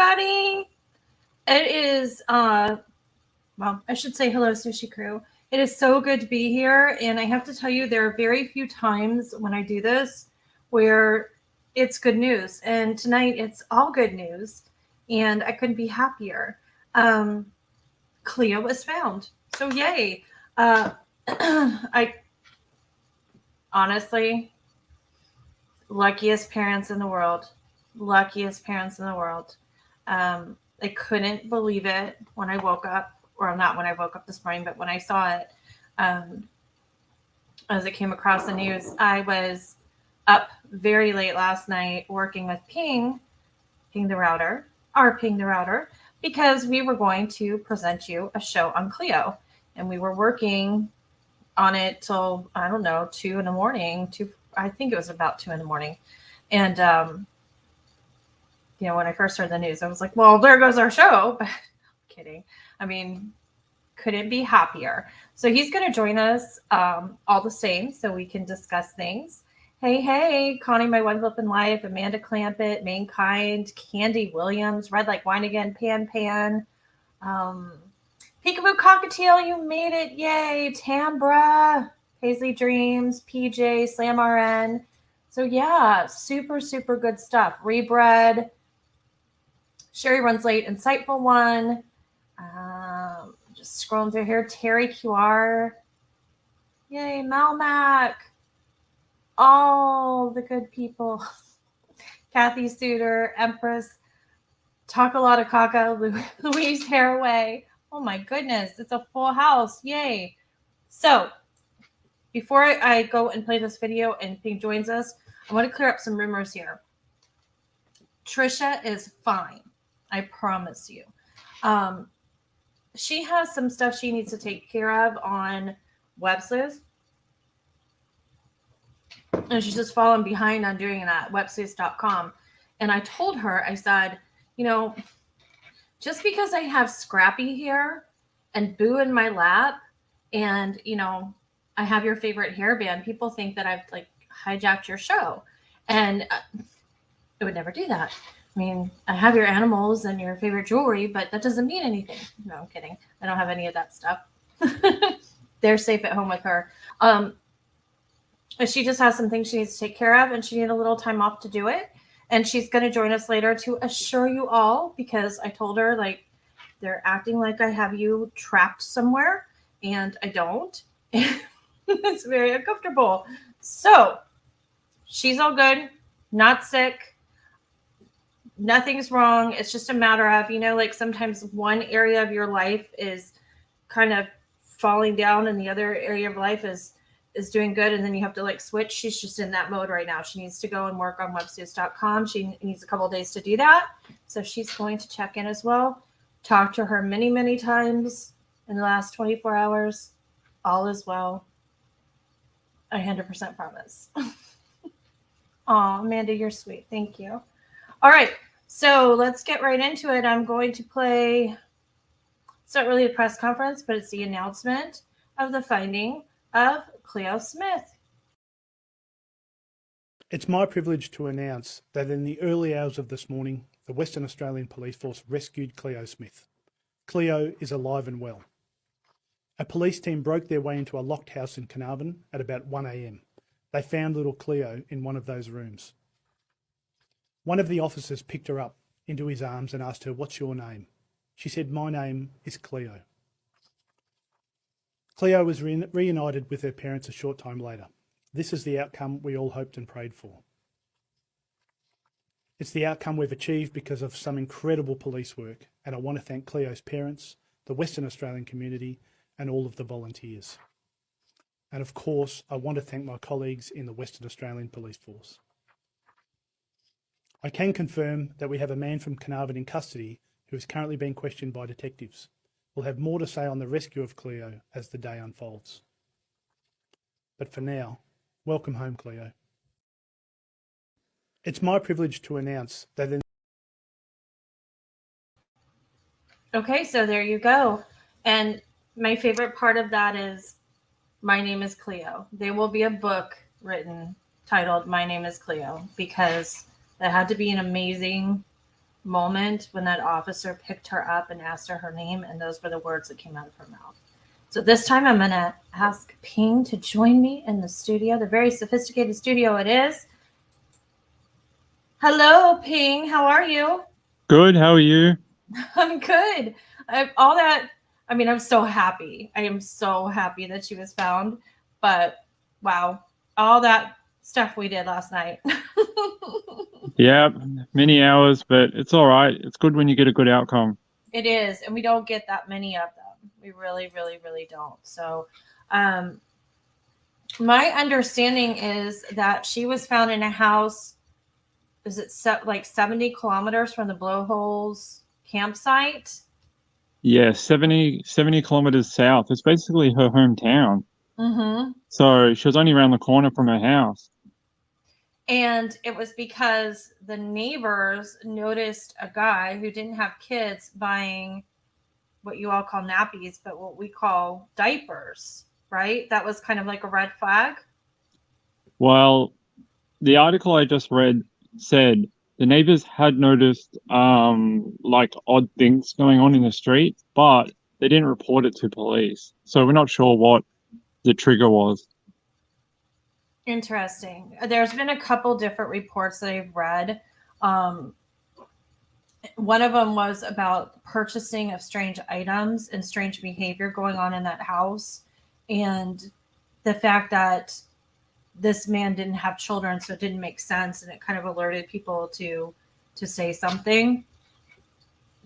everybody. It is, well, I should say hello, Sushi Crew. It is so good to be here. And I have to tell you, there are very few times when I do this where it's good news. And tonight it's all good news. And I couldn't be happier. Cleo was found. So yay. I honestly, luckiest parents in the world. Luckiest parents in the world. I couldn't believe it when I woke up, or not when I woke up this morning, but when I saw it, as it came across the news. I was up very late last night working with Ping the router, because we were going to present you a show on Cleo, and we were working on it till, I don't know, 2 in the morning. I think it was about 2 in the morning. And, when I first heard the news, I was like, well, there goes our show. But kidding. I mean, couldn't be happier. So he's going to join us all the same so we can discuss things. Hey, Connie, my one flip in life, Amanda Clampett, Mankind, Candy Williams, Red Like Wine Again, Pan, Peekaboo Cockatiel, you made it, yay, Tambra, Paisley Dreams, PJ, Slam RN. So yeah, super, super good stuff. Rebred, Sherry Runs Late, Insightful One. Just scrolling through here. Terry QR. Yay, Malmac. All the good people. Kathy Suter, Empress. Talk a lot of caca. Louise Haraway. Oh my goodness, it's a full house. Yay. So before I go and play this video and Pink joins us, I want to clear up some rumors here. Trisha is fine. I promise you. She has some stuff she needs to take care of on Websleuths. And she's just fallen behind on doing that, Websleuths.com. And I told her, I said, just because I have Scrappy here and Boo in my lap and, I have your favorite hairband, people think that I've hijacked your show. And I would never do that. I mean, I have your animals and your favorite jewelry, but that doesn't mean anything. No, I'm kidding. I don't have any of that stuff. They're safe at home with her. She just has some things she needs to take care of, and she needs a little time off to do it. And she's going to join us later to assure you all, because I told her, they're acting like I have you trapped somewhere, and I don't. It's very uncomfortable. So she's all good, not sick. Nothing's wrong. It's just a matter of, sometimes one area of your life is kind of falling down and the other area of life is doing good. And then you have to switch. She's just in that mode right now. She needs to go and work on Websleuths.com. She needs a couple of days to do that. So she's going to check in as well. Talk to her many, many times in the last 24 hours. All is well. I 100% promise. Aw, Amanda, you're sweet. Thank you. All right. So let's get right into it. I'm going to play, it's not really a press conference, but it's the announcement of the finding of Cleo Smith. It's my privilege to announce that in the early hours of this morning, the Western Australian Police Force rescued Cleo Smith. Cleo is alive and well. A police team broke their way into a locked house in Carnarvon at about 1 a.m. They found little Cleo in one of those rooms. One of the officers picked her up into his arms and asked her, "What's your name?" She said, "My name is Cleo." Cleo was reunited with her parents a short time later. This is the outcome we all hoped and prayed for. It's the outcome we've achieved because of some incredible police work, and I want to thank Cleo's parents, the Western Australian community, and all of the volunteers. And of course, I want to thank my colleagues in the Western Australian Police Force. I can confirm that we have a man from Carnarvon in custody who is currently being questioned by detectives. We'll have more to say on the rescue of Cleo as the day unfolds. But for now, welcome home, Cleo. It's my privilege to announce that in... Okay, so there you go. And my favorite part of that is My Name is Cleo. There will be a book written titled My Name is Cleo, because that had to be an amazing moment when that officer picked her up and asked her name, and those were the words that came out of her mouth. So this time I'm going to ask Ping to join me in the studio, the very sophisticated studio it is. Hello, Ping. How are you? Good. How are you? I'm good. I'm so happy. I am so happy that she was found. But wow, all that stuff we did last night. Yeah, many hours, but it's all right. It's good when you get a good outcome. It is, and we don't get that many of them. We really, really, really don't. So, my understanding is that she was found in a house. Is it like 70 kilometers from the Blowholes campsite? Yeah, 70 kilometers south. It's basically her hometown. Mm-hmm. So she was only around the corner from her house. And it was because the neighbors noticed a guy who didn't have kids buying what you all call nappies, but what we call diapers, right? That was kind of like a red flag. Well, the article I just read said the neighbors had noticed like odd things going on in the street, but they didn't report it to police. So we're not sure what the trigger was. Interesting. There's been a couple different reports that I've read. One of them was about purchasing of strange items and strange behavior going on in that house, and the fact that this man didn't have children, so it didn't make sense, and it kind of alerted people to say something.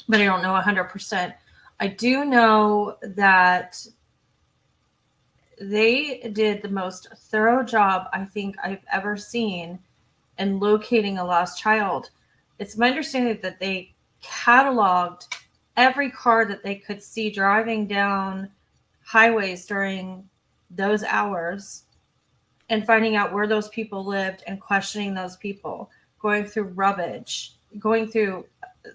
But I don't know 100%. I do know that they did the most thorough job I think I've ever seen in locating a lost child. It's my understanding that they cataloged every car that they could see driving down highways during those hours and finding out where those people lived and questioning those people, going through rubbish,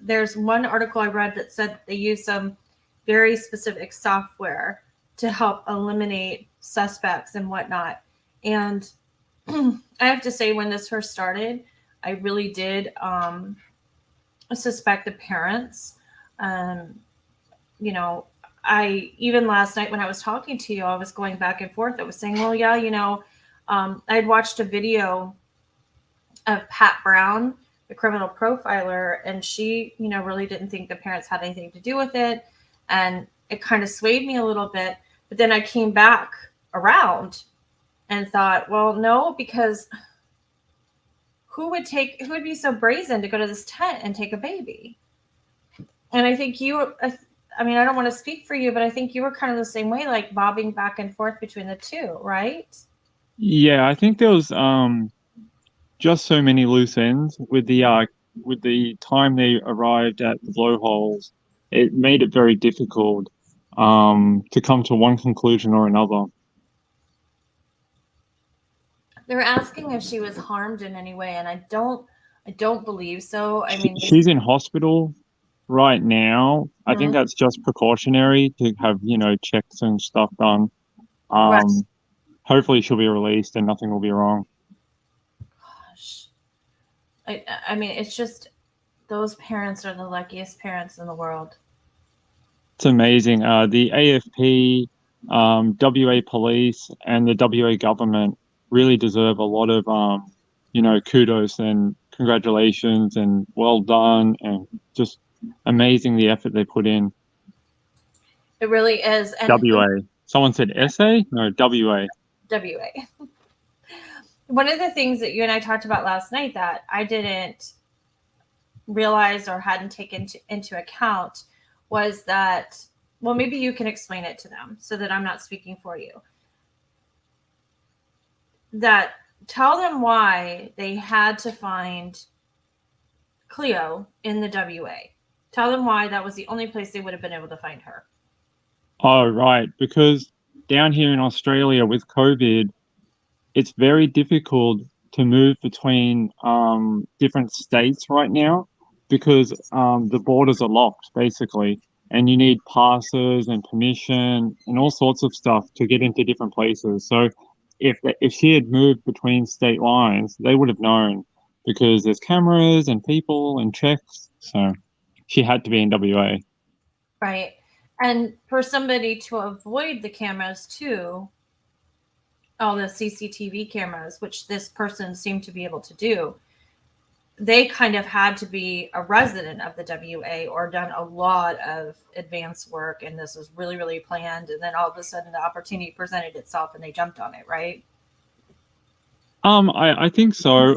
there's one article I read that said they used some very specific software to help eliminate suspects and whatnot. And I have to say, when this first started, I really did suspect the parents. I even last night when I was talking to you, I was going back and forth. I was saying, well, yeah, I'd watched a video of Pat Brown, the criminal profiler, and she, really didn't think the parents had anything to do with it. And it kind of swayed me a little bit. But then I came back around and thought, well, no, because who would be so brazen to go to this tent and take a baby? And I think I don't want to speak for you, but I think you were kind of the same way, like bobbing back and forth between the two, right? Yeah, I think there was just so many loose ends with the time they arrived at the blowholes. It made it very difficult to come to one conclusion or another. They're asking if she was harmed in any way, and I don't believe so. I mean, she's in hospital right now. I think that's just precautionary to have, checks and stuff done. Right. Hopefully she'll be released and nothing will be wrong. Gosh. I mean, it's just, those parents are the luckiest parents in the world. It's amazing. The AFP, WA police, and the WA government really deserve a lot of, kudos and congratulations and well done, and just amazing the effort they put in. It really is. And WA. Someone said SA? No, WA. WA. One of the things that you and I talked about last night that I didn't realize or hadn't taken into account was that, well, maybe you can explain it to them so that I'm not speaking for you. That tell them why they had to find Cleo in the WA. Tell them why that was the only place they would have been able to find her. Oh, right. Because down here in Australia with COVID, it's very difficult to move between different states right now because the borders are locked, basically, and you need passes and permission and all sorts of stuff to get into different places. So if she had moved between state lines, they would have known because there's cameras and people and checks. So she had to be in WA. Right. And for somebody to avoid the cameras too, all the CCTV cameras, which this person seemed to be able to do, they kind of had to be a resident of the WA or done a lot of advanced work. And this was really, really planned. And then all of a sudden the opportunity presented itself and they jumped on it, right? I think so.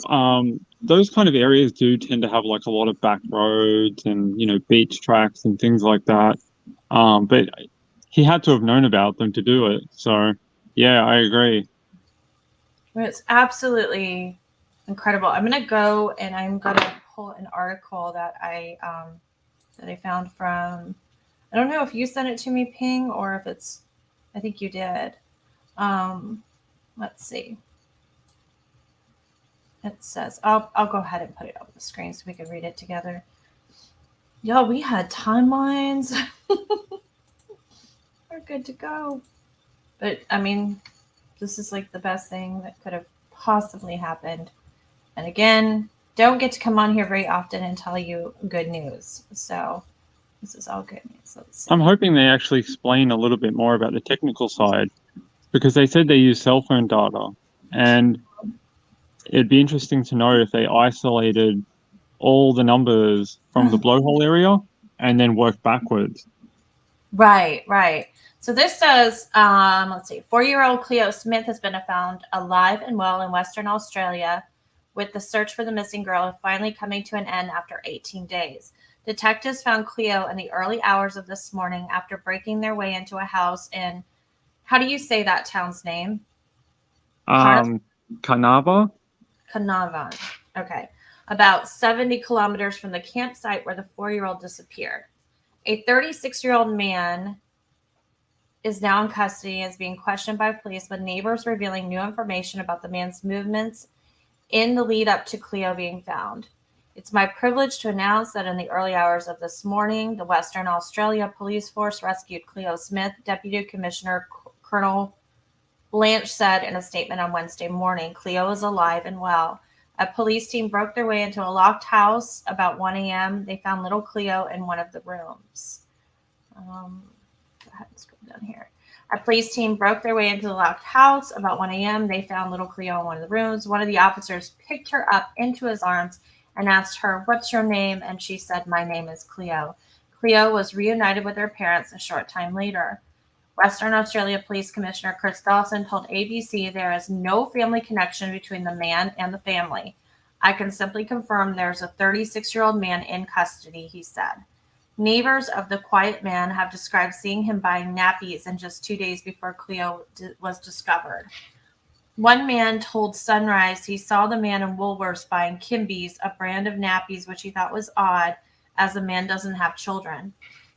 Those kind of areas do tend to have like a lot of back roads and, you know, beach tracks and things like that. But he had to have known about them to do it. So, yeah, I agree. It's absolutely incredible. I'm going to go and I'm going to pull an article that I found from, I don't know if you sent it to me, Ping, or if it's, I think you did. Let's see. It says, I'll go ahead and put it up on the screen so we can read it together. Y'all, we had timelines. We're good to go. But I mean, this is like the best thing that could have possibly happened. And again, don't get to come on here very often and tell you good news. So this is all good news. Let's see. I'm hoping they actually explain a little bit more about the technical side, because they said they use cell phone data, and it'd be interesting to know if they isolated all the numbers from the blowhole area and then worked backwards. Right. So this says, let's see, 4-year-old Cleo Smith has been found alive and well in Western Australia, with the search for the missing girl finally coming to an end after 18 days. Detectives found Cleo in the early hours of this morning after breaking their way into a house in, how do you say that town's name? Carnarvon? Carnarvon. Okay. About 70 kilometers from the campsite where the 4-year-old disappeared. A 36-year-old man is now in custody and is being questioned by police, with neighbors revealing new information about the man's movements in the lead up to Cleo being found. It's my privilege to announce that in the early hours of this morning, the Western Australia Police Force rescued Cleo Smith, Deputy Commissioner Colonel Blanche said in a statement on Wednesday morning. Cleo is alive and well. A police team broke their way into a locked house about 1 a.m. They found little Cleo in one of the rooms. Go ahead and scroll down here. A police team broke their way into the locked house about 1 a.m. They found little Cleo in one of the rooms. One of the officers picked her up into his arms and asked her, "What's your name?" And she said, "My name is Cleo." Cleo was reunited with her parents a short time later. Western Australia Police Commissioner Chris Dawson told ABC there is no family connection between the man and the family. "I can simply confirm there's a 36-year-old man in custody," he said. Neighbors of the quiet man have described seeing him buying nappies in just 2 days before Cleo was discovered. One man told Sunrise he saw the man in Woolworths buying Kimby's, a brand of nappies, which he thought was odd, as the man doesn't have children.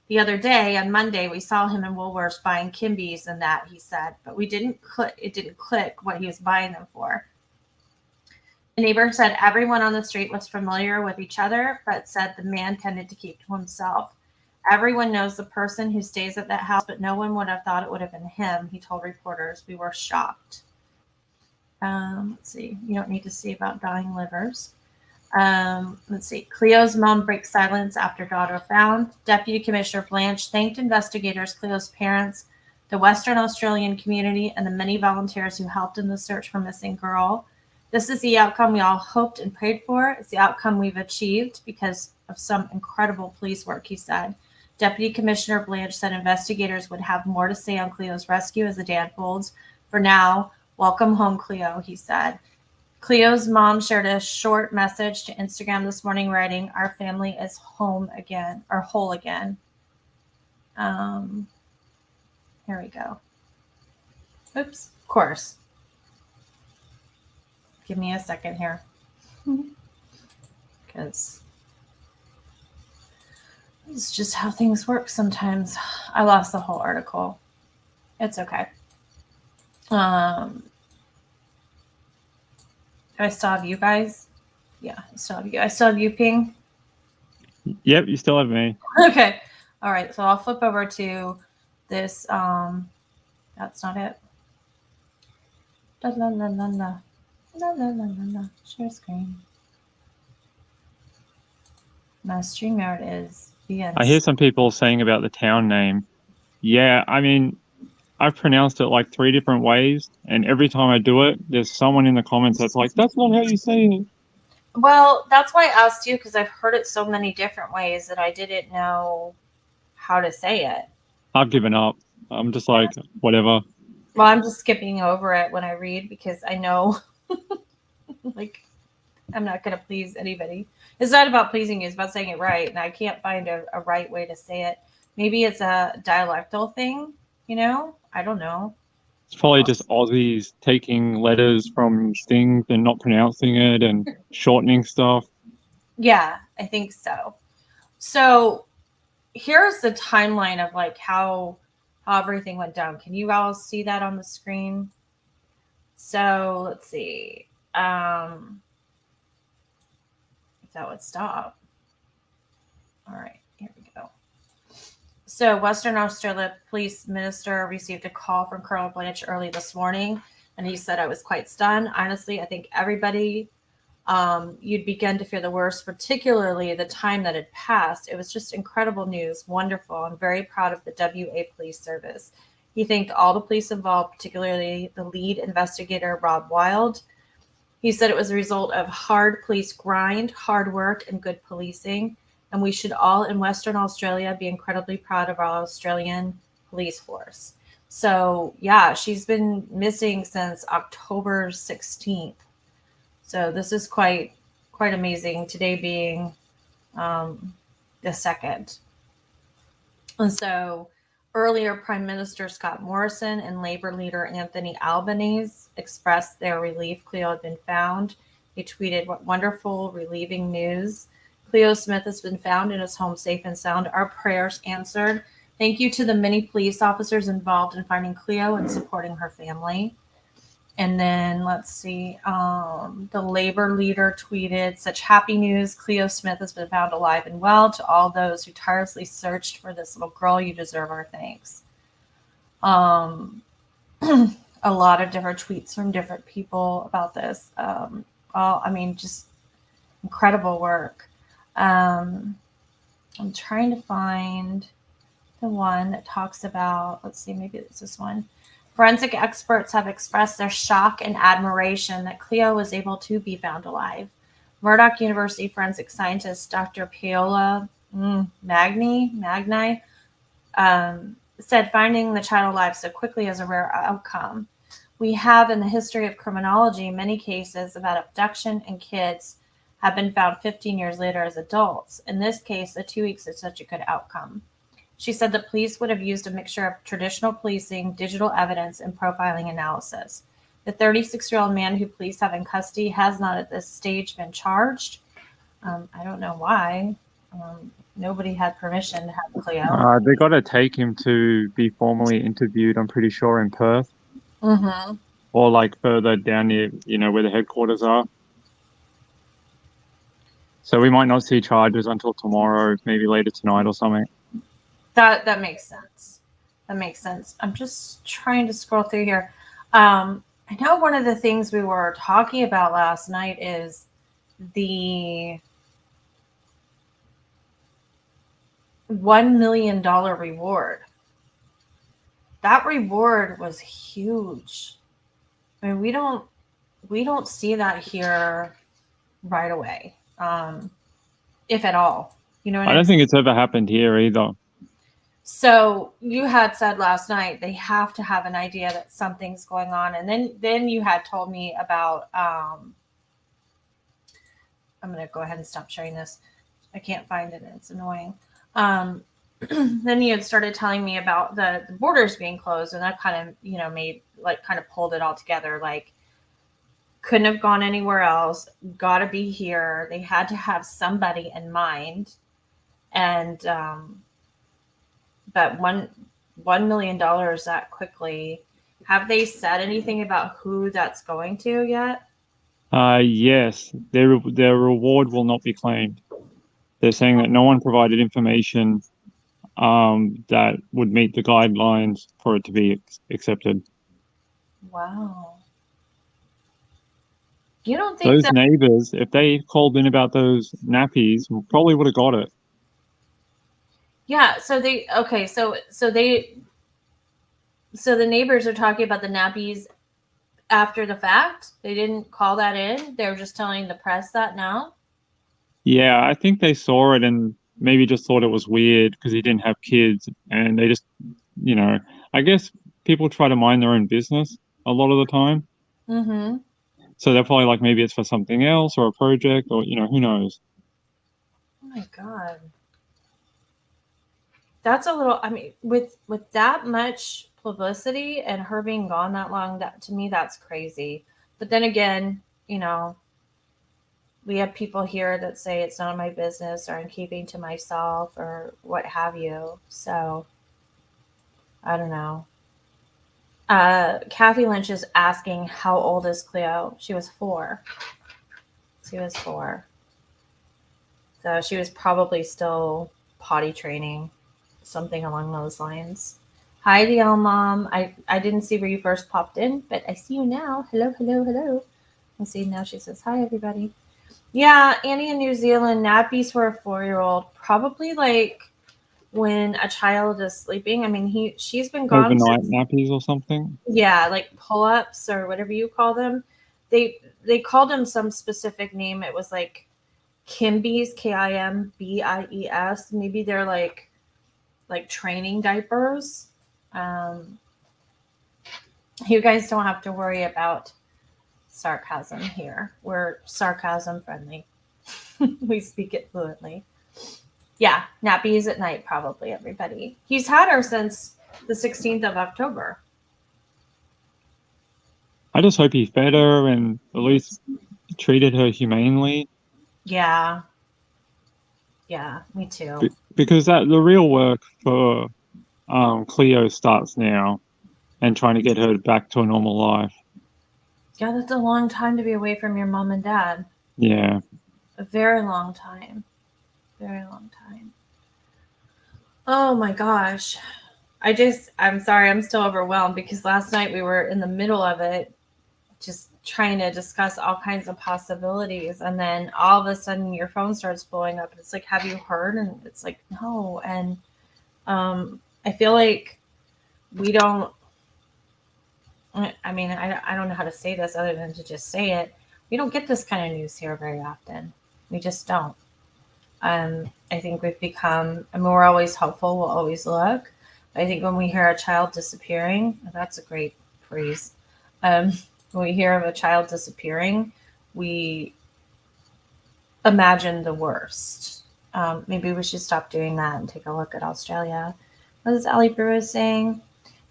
"The other day, on Monday, we saw him in Woolworths buying Kimby's and that," he said, "but it didn't click what he was buying them for." The neighbor said everyone on the street was familiar with each other, but said the man tended to keep to himself. "Everyone knows the person who stays at that house, but no one would have thought it would have been him," he told reporters. "We were shocked." Let's see. You don't need to see about dying livers. Let's see. Cleo's mom breaks silence after daughter found. Deputy Commissioner Blanche thanked investigators, Cleo's parents, the Western Australian community, and the many volunteers who helped in the search for missing girl. "This is the outcome we all hoped and prayed for. It's the outcome we've achieved because of some incredible police work," he said. Deputy Commissioner Blanche said investigators would have more to say on Cleo's rescue as the day unfolds. "For now, welcome home, Cleo," he said. Cleo's mom shared a short message to Instagram this morning, writing, "Our family is home again, or whole again." Here we go. Oops, of course. Give me a second here. Because it's just how things work sometimes. I lost the whole article. It's okay. Do I still have you guys? Yeah, I still have you. I still have you, Ping. Yep, you still have me. Okay. All right. So I'll flip over to this. That's not it. La la la la la. La la la la la. Share screen. My StreamYard is I hear some people saying about the town name. Yeah, I mean, I've pronounced it like 3 different ways, and every time I do it, there's someone in the comments that's like, that's not how you say it. Well, that's why I asked you, because I've heard it so many different ways that I didn't know how to say it. I've given up. I'm just like, whatever. Well, I'm just skipping over it when I read because I know, like, I'm not going to please anybody. It's not about pleasing you. It's about saying it right. And I can't find a right way to say it. Maybe it's a dialectal thing, you know? I don't know. It's probably just Aussies taking letters from things and not pronouncing it and shortening stuff. Yeah, I think so. So here's the timeline of like how everything went down. Can you all see that on the screen? So let's see. If that would stop. All right, here we go. So Western Australia police minister received a call from Colonel Blanche early this morning, and he said, I was quite stunned. Honestly, I think everybody, you'd begin to fear the worst, particularly the time that had passed. It was just incredible news, wonderful. I'm very proud of the WA Police Service. He thanked all the police involved, particularly the lead investigator, Rob Wild. He said it was a result of hard police grind, hard work, and good policing. And we should all in Western Australia be incredibly proud of our Australian police force. So, yeah, she's been missing since October 16th. So this is quite amazing, today being the 2nd. And so earlier, Prime Minister Scott Morrison and Labor leader Anthony Albanese expressed their relief Cleo had been found. He tweeted, what wonderful, relieving news. Cleo Smith has been found and is home safe and sound. Our prayers answered. Thank you to the many police officers involved in finding Cleo and supporting her family. And then let's see, the Labor leader tweeted, such happy news. Cleo Smith has been found alive and well. To all those who tirelessly searched for this little girl, you deserve our thanks. A lot of different tweets from different people about this. Just incredible work. I'm trying to find the one that talks about, let's see, maybe it's this one. Forensic experts have expressed their shock and admiration that Cleo was able to be found alive. Murdoch University forensic scientist Dr. Paola Magni said finding the child alive so quickly is a rare outcome. We have in the history of criminology many cases about abduction, and kids have been found 15 years later as adults. In this case, the 2 weeks is such a good outcome. She said the police would have used a mixture of traditional policing, digital evidence, and profiling analysis. The 36-year-old man who police have in custody has not at this stage been charged. I don't know why. Nobody had permission to have Cleo. They got to take him to be formally interviewed, I'm pretty sure, in Perth. Mm-hmm. Or like further down near, where the headquarters are. So we might not see charges until tomorrow, maybe later tonight or something. That makes sense. That makes sense. I'm just trying to scroll through here. I know one of the things we were talking about last night is the $1 million reward. That reward was huge. I mean, we don't see that here right away, if at all. You know what I don't think it's ever happened here either. So you had said last night they have to have an idea that something's going on, and then you had told me about. I'm going to go ahead and stop sharing this. I can't find it. It's annoying. Then you had started telling me about the borders being closed, and that kind of made kind of pulled it all together. Like, couldn't have gone anywhere else. Got to be here. They had to have somebody in mind, and but $1 million that quickly. Have they said anything about who that's going to yet? Yes, their reward will not be claimed. They're saying that no one provided information that would meet the guidelines for it to be accepted. Wow. You don't think those neighbors, if they called in about those nappies, probably would have got it. Yeah, so they okay, so the neighbors are talking about the nappies after the fact. They didn't call that in. They're just telling the press that now. Yeah, I think they saw it and maybe just thought it was weird because he didn't have kids, and they just, you know, I guess people try to mind their own business a lot of the time. Mm-hmm. So they're probably like, maybe it's for something else or a project, or who knows. Oh my god. That's a little, I mean, with that much publicity and her being gone that long, that to me that's crazy. But then again, we have people here that say it's none of my business or I'm keeping to myself or what have you. So I don't know. Kathy Lynch is asking how old is Cleo? She was 4. She was 4. So she was probably still potty training, something along those lines. Hi, DL Mom. I didn't see where you first popped in, but I see you now. Hello, hello, hello. I see now she says, hi, everybody. Yeah, Annie in New Zealand, nappies for a 4-year-old. Probably like when a child is sleeping. I mean, she's been gone Overnight since, nappies or something. yeah, like pull-ups or whatever you call them. They called them some specific name. It was like Kimbies, Kimbies. Maybe they're like training diapers. Um, you guys don't have to worry about sarcasm here. We're sarcasm friendly. We speak it fluently. Yeah, nappies at night, probably, everybody. He's had her since the 16th of October. I just hope he fed her and at least treated her humanely. Yeah. Yeah, me too. Because the real work for Cleo starts now, and trying to get her back to a normal life. Yeah, that's a long time to be away from your mom and dad. Yeah. A very long time. Very long time. Oh my gosh. I'm sorry, I'm still overwhelmed because last night we were in the middle of it, just trying to discuss all kinds of possibilities. And then all of a sudden your phone starts blowing up. And it's like, have you heard? And it's like, no. And I feel like we don't, I mean, I don't know how to say this other than to just say it. We don't get this kind of news here very often. We just don't. I think we've become, I mean, we're always hopeful. We'll always look. I think when we hear a child disappearing, that's a great phrase. When we hear of a child disappearing, we imagine the worst. Maybe we should stop doing that and take a look at Australia. What is Ali Brewer saying?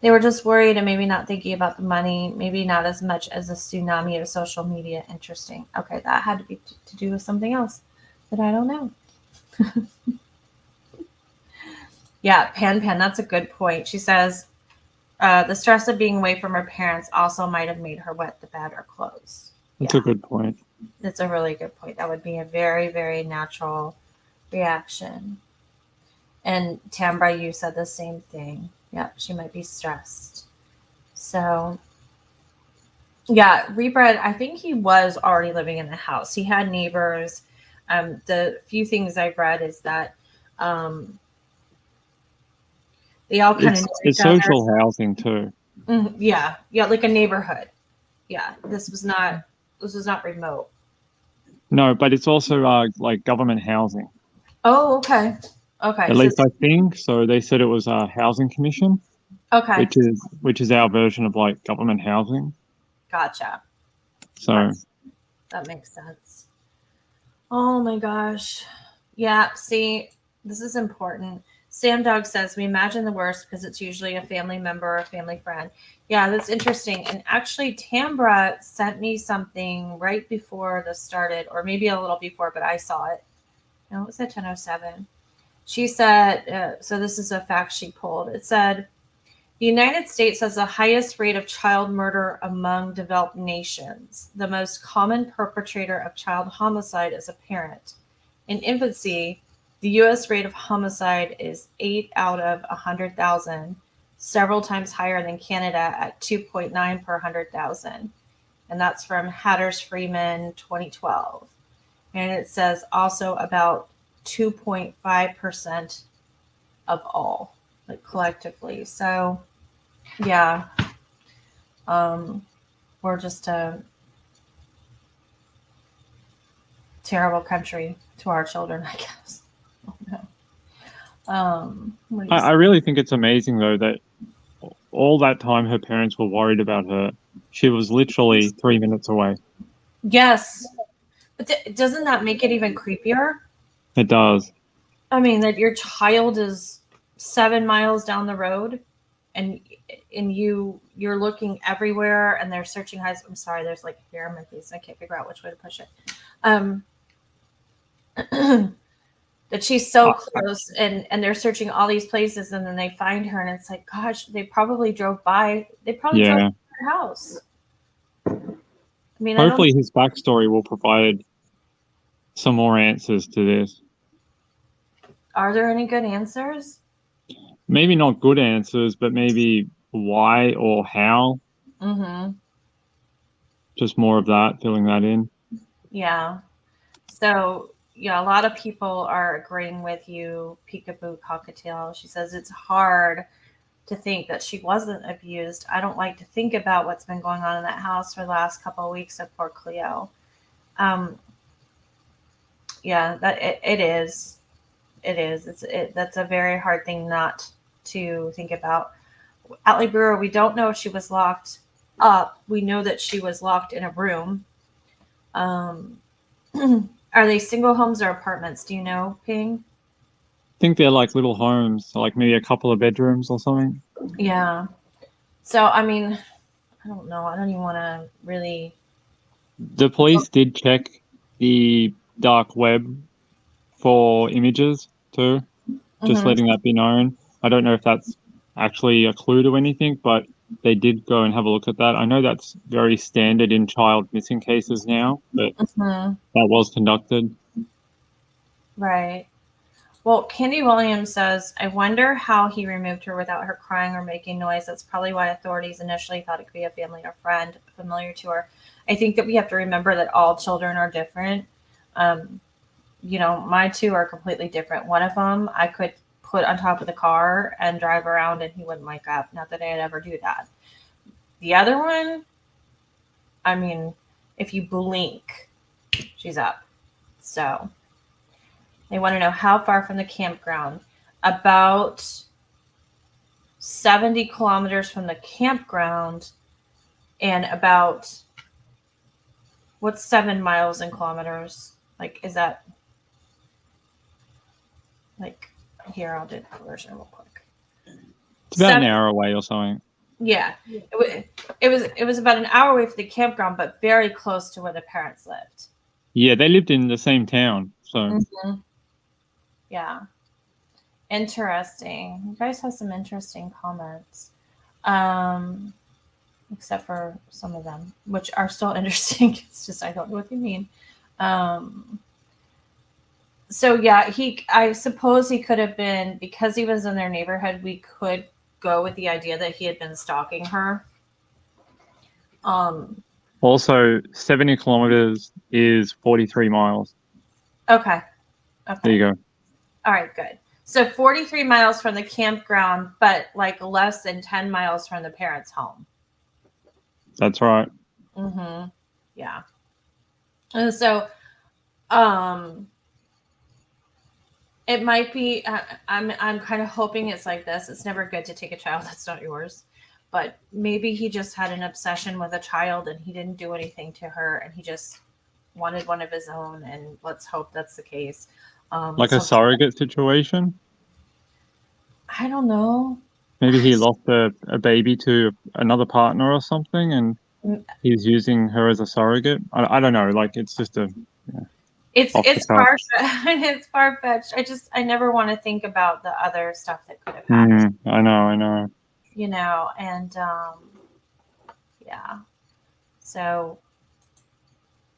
They were just worried and maybe not thinking about the money, maybe not as much as a tsunami of social media. Interesting. Okay, that had to be to do with something else that I don't know. Yeah, Pan, that's a good point. She says the stress of being away from her parents also might have made her wet the bed or clothes. That's a good point. That's a really good point. That would be a very, very natural reaction. And Tambra, you said the same thing. Yeah, she might be stressed. So, yeah, Rebred, I think he was already living in the house. He had neighbors. The few things I've read is that they all kind of know It's each other. social housing too. Yeah, like a neighborhood. Yeah, this was not remote. No, but it's also like government housing. Oh, okay. Okay. At least I think so. They said it was a housing commission. Okay. Which is our version of like government housing. Gotcha. So that makes sense. Oh my gosh. Yeah, see, this is important. Sam Dog says we imagine the worst because it's usually a family member or a family friend. Yeah, that's interesting. And actually, Tambra sent me something right before this started, or maybe a little before, but I saw it. No, it was at 10:07. She said, so this is a fact she pulled. It said, the United States has the highest rate of child murder among developed nations. The most common perpetrator of child homicide is a parent. In infancy, the U.S. rate of homicide is 8 out of 100,000, several times higher than Canada at 2.9 per 100,000. And that's from Hatters Freeman 2012. And it says also about 2.5% of all, like collectively. So yeah, we're just a terrible country to our children, I guess. Oh, no. What do you I say? really think it's amazing, though, that all that time her parents were worried about her, she was literally 3 minutes away. Yes, but doesn't that make it even creepier? It does. I mean, that your child is 7 miles down the road, and you're looking everywhere, and they're searching highs. I'm sorry, there's like hair on my face. I can't figure out which way to push it. That she's so close, and they're searching all these places, and then they find her, and it's like, gosh, they probably drove by. They probably drove by her house. I mean, hopefully his backstory will provide some more answers to this. Are there any good answers? Maybe not good answers, but maybe why or how. Mm-hmm. Just more of that, filling that in. Yeah. So, yeah, a lot of people are agreeing with you, Peekaboo Cockatiel. She says it's hard to think that she wasn't abused. I don't like to think about what's been going on in that house for the last couple of weeks of poor Cleo. Yeah, that it is. It is. That's a very hard thing not to think about. Atlee Brewer, we don't know if she was locked up. We know that she was locked in a room. Are they single homes or apartments? Do you know, Ping? I think they're like little homes, like maybe a couple of bedrooms or something. Yeah. So, I mean, I don't know. I don't even want to really. The police did check the dark web for images too, just letting that be known. I don't know if that's actually a clue to anything, but they did go and have a look at that. I know that's very standard in child missing cases now, but that was conducted. Right. Well, Candy Williams says, I wonder how he removed her without her crying or making noise. That's probably why authorities initially thought it could be a family or friend familiar to her. I think that we have to remember that all children are different. My two are completely different. One of them I could put on top of the car and drive around and he wouldn't wake up. Not that I'd ever do that. The other one, I mean, if you blink, she's up. So they want to know how far from the campground. About 70 kilometers from the campground, and about, what's 7 miles in kilometers? Like, is that, like, here, I'll do the conversion real quick. It's about an hour away or something. Yeah. It was about an hour away from the campground, but very close to where the parents lived. Yeah, they lived in the same town, so. Yeah. Interesting. You guys have some interesting comments. Except for some of them, which are still interesting. It's just I don't know what they mean. So yeah, I suppose he could have been, because he was in their neighborhood, we could go with the idea that he had been stalking her. Also, 70 kilometers is 43 miles. Okay. There you go. All right, good. So 43 miles from the campground, but like less than 10 miles from the parents' home. That's right. Yeah. And so, it might be. I'm kind of hoping it's like this. It's never good to take a child that's not yours, but maybe he just had an obsession with a child and he didn't do anything to her, and he just wanted one of his own. And let's hope that's the case. Like a surrogate situation? I don't know. Maybe he lost a baby to another partner or something, and he's using her as a surrogate. I don't know. Like, it's just a. Yeah, it's far-fetched. I never want to think about the other stuff that could have happened. I know. And yeah. So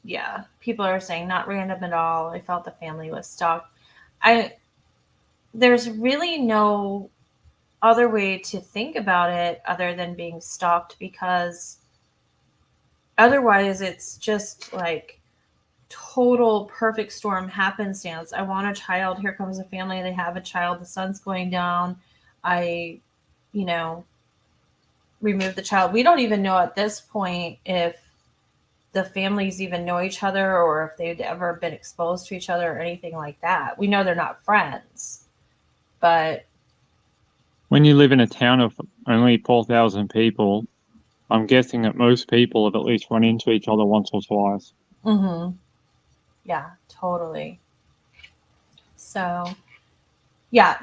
yeah, people are saying not random at all. I felt the family was stalked. There's really no other way to think about it other than being stalked, because otherwise it's just like total perfect storm happenstance. I want a child. Here comes a family. They have a child. The sun's going down. I, you know, remove the child. We don't even know at this point if the families even know each other or if they'd ever been exposed to each other or anything like that. We know they're not friends, but When you live in a town of only 4,000 people, I'm guessing that most people have at least run into each other once or twice. Yeah, totally. So, yeah,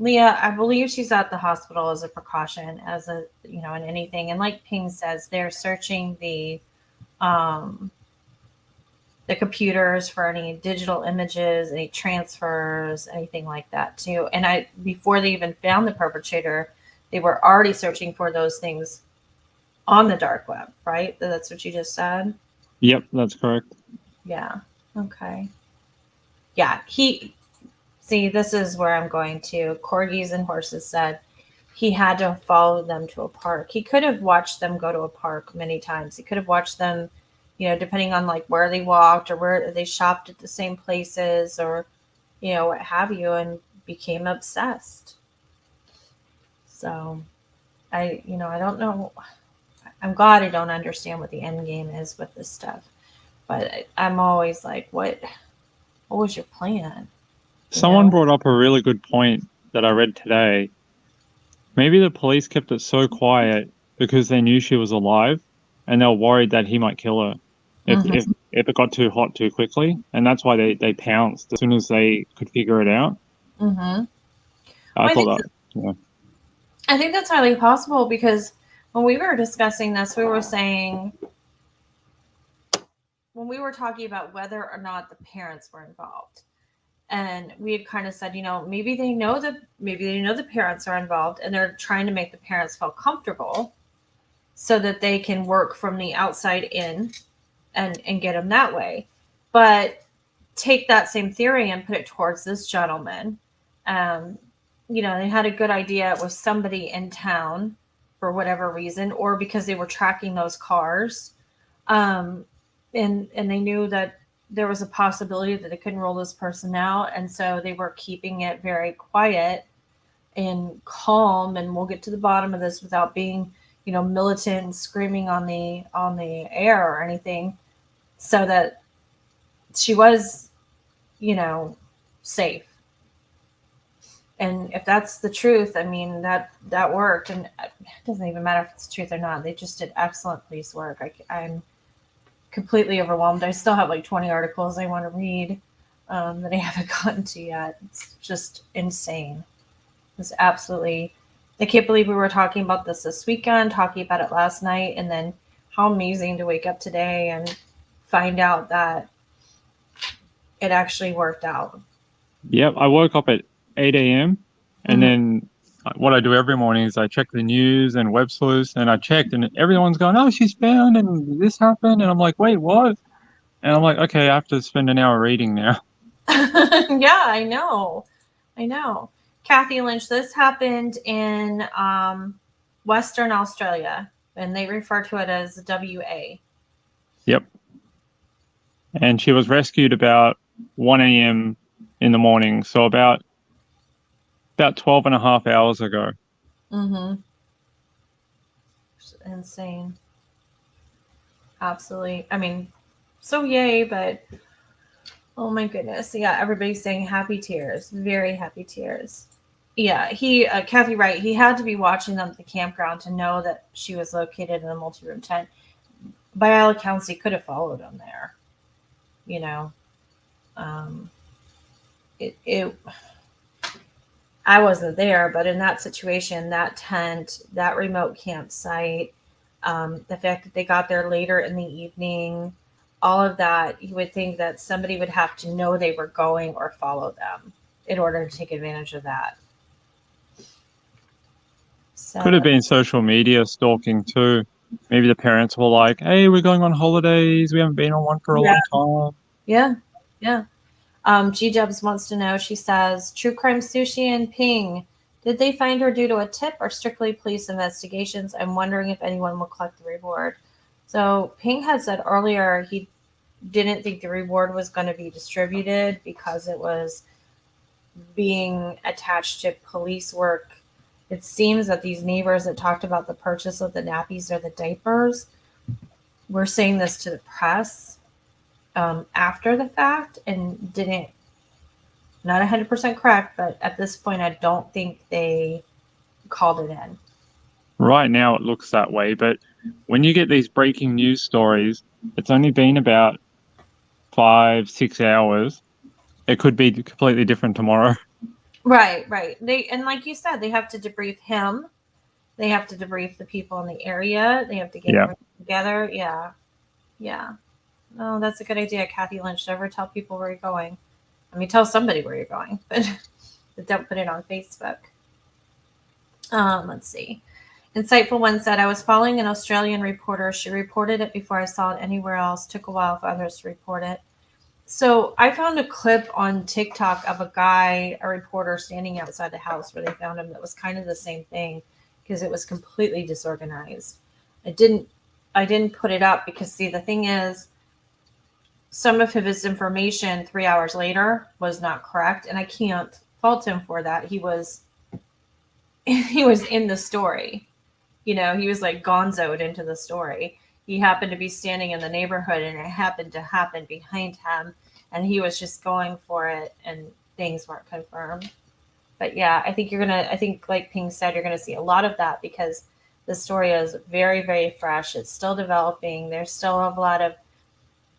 Leah, I believe she's at the hospital as a precaution, as a, in anything. And like Ping says, they're searching the computers for any digital images, any transfers, anything like that too. And before they even found the perpetrator, they were already searching for those things on the dark web, right? That's what you just said? Yep, that's correct. Yeah. Okay. Yeah. See, this is where I'm going to. Corgis and Horses said he had to follow them to a park. He could have watched them go to a park many times. He could have watched them, depending on like where they walked or where they shopped at the same places or, what have you, and became obsessed. So I don't know. I'm glad I don't understand what the end game is with this stuff. But I'm always like, what was your plan? Someone brought up a really good point that I read today. Maybe the police kept it so quiet because they knew she was alive and they were worried that he might kill her if it got too hot too quickly. And that's why they pounced as soon as they could figure it out. I think that's highly possible because when we were discussing this, we were saying, when we were talking about whether or not the parents were involved, and we had kind of said, maybe they know the parents are involved and they're trying to make the parents feel comfortable so that they can work from the outside in and get them that way. But take that same theory and put it towards this gentleman. They had a good idea it was somebody in town for whatever reason, or because they were tracking those cars. And they knew that there was a possibility that they couldn't rule this person out. And so they were keeping it very quiet and calm. And we'll get to the bottom of this without being, militant and screaming on the air or anything, so that she was, safe. And if that's the truth, I mean, that worked. And it doesn't even matter if it's the truth or not. They just did excellent police work. I'm completely overwhelmed. I still have like 20 articles I want to read that I haven't gotten to yet. It's just insane. It's absolutely, I can't believe we were talking about this weekend, talking about it last night, and then how amazing to wake up today and find out that it actually worked out. Yep, I woke up at 8 a.m. and then what I do every morning is I check the news and Websleuths, and I checked and everyone's going, oh, she's found and this happened. And I'm like, wait, what? And I'm like, okay, I have to spend an hour reading now. Yeah, I know. Kathy Lynch, this happened in Western Australia, and they refer to it as WA. Yep. And she was rescued about 1 a.m. in the morning, so about 12 and a half hours ago. Insane. Absolutely. I mean, so yay, but oh my goodness. Yeah, everybody's saying happy tears. Very happy tears. Yeah, Kathy Wright, he had to be watching them at the campground to know that she was located in a multi-room tent. By all accounts, he could have followed them there. I wasn't there, but in that situation, that tent, that remote campsite, the fact that they got there later in the evening, all of that, you would think that somebody would have to know they were going or follow them in order to take advantage of that. So, could have been social media stalking too. Maybe the parents were like, hey, we're going on holidays. We haven't been on one for a long time. Yeah. G-Dubs wants to know, she says, True Crime Sushi and Ping, did they find her due to a tip or strictly police investigations? I'm wondering if anyone will collect the reward. So Ping had said earlier he didn't think the reward was going to be distributed because it was being attached to police work. It seems that these neighbors that talked about the purchase of the nappies or the diapers were saying this to the press after the fact and didn't, not 100% correct, but at this point, I don't think they called it in. Right now it looks that way, but when you get these breaking news stories, it's only been about 5-6 hours. It could be completely different tomorrow. Right. They, and like you said, they have to debrief him. They have to debrief the people in the area. They have to get everything together. Yeah. No, that's a good idea, Kathy Lynch. Never tell people where you're going. I mean, tell somebody where you're going, but don't put it on Facebook. Let's see. Insightful One said, I was following an Australian reporter. She reported it before I saw it anywhere else. Took a while for others to report it. So I found a clip on TikTok of a guy, a reporter, standing outside the house where they found him that was kind of the same thing because it was completely disorganized. I didn't put it up because, see, the thing is, some of his information 3 hours later was not correct, and I can't fault him for that. He was in the story. You know, he was like gonzoed into the story. He happened to be standing in the neighborhood and it happened to happen behind him and he was just going for it and things weren't confirmed. But yeah, I think like Ping said, you're going to see a lot of that because the story is very, very fresh. It's still developing. There's still a lot of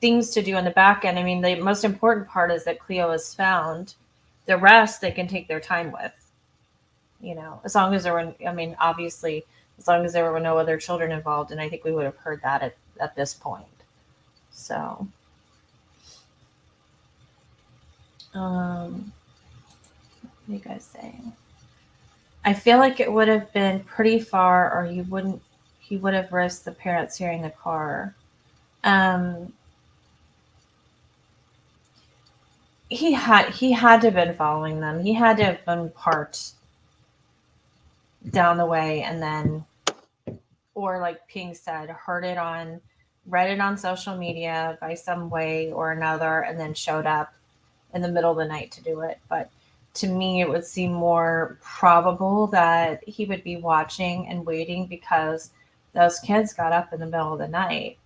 things to do on the back end. I mean, the most important part is that Cleo is found. The rest they can take their time with, you know, as long as there were, I mean, obviously, as long as there were no other children involved, and I think we would have heard that at this point. So, what are you guys saying? I feel like it would have been pretty far, or he would have risked the parents hearing the car. He had to have been following them. He had to have been parked down the way and then, or like Ping said, read it on social media by some way or another, and then showed up in the middle of the night to do it. But to me, it would seem more probable that he would be watching and waiting because those kids got up in the middle of the night.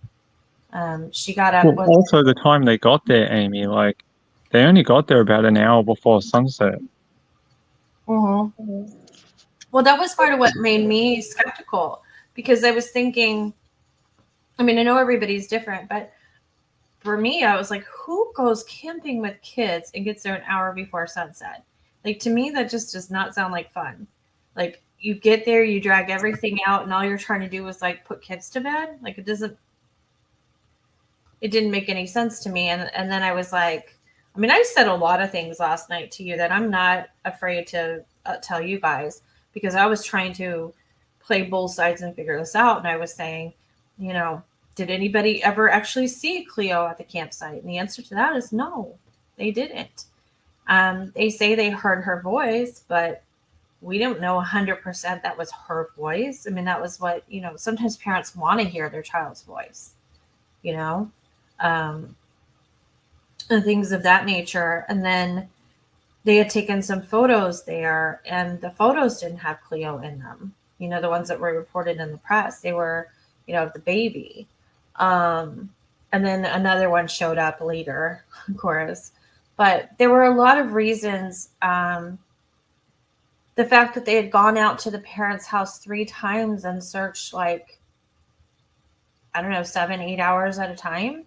She got up. Well, also, the time they got there, Amy, like they only got there about an hour before sunset. Mm-hmm. Well, that was part of what made me skeptical because I was thinking, I mean, I know everybody's different, but for me, I was like, who goes camping with kids and gets there an hour before sunset? Like, to me, that just does not sound like fun. Like, you get there, you drag everything out, and all you're trying to do is like put kids to bed. Like, it didn't make any sense to me. And then I was like, I mean, I said a lot of things last night to you that I'm not afraid to tell you guys because I was trying to play both sides and figure this out. And I was saying, you know, did anybody ever actually see Cleo at the campsite? And the answer to that is no, they didn't. They say they heard her voice, but we don't know 100% that was her voice. I mean, that was what, you know, sometimes parents want to hear their child's voice, you know, and things of that nature. And then they had taken some photos there, and the photos didn't have Cleo in them. You know, the ones that were reported in the press, they were, you know, the baby. And then another one showed up later, of course. But there were a lot of reasons. The fact that they had gone out to the parents' house 3 times and searched, like, I don't know, 7-8 hours at a time.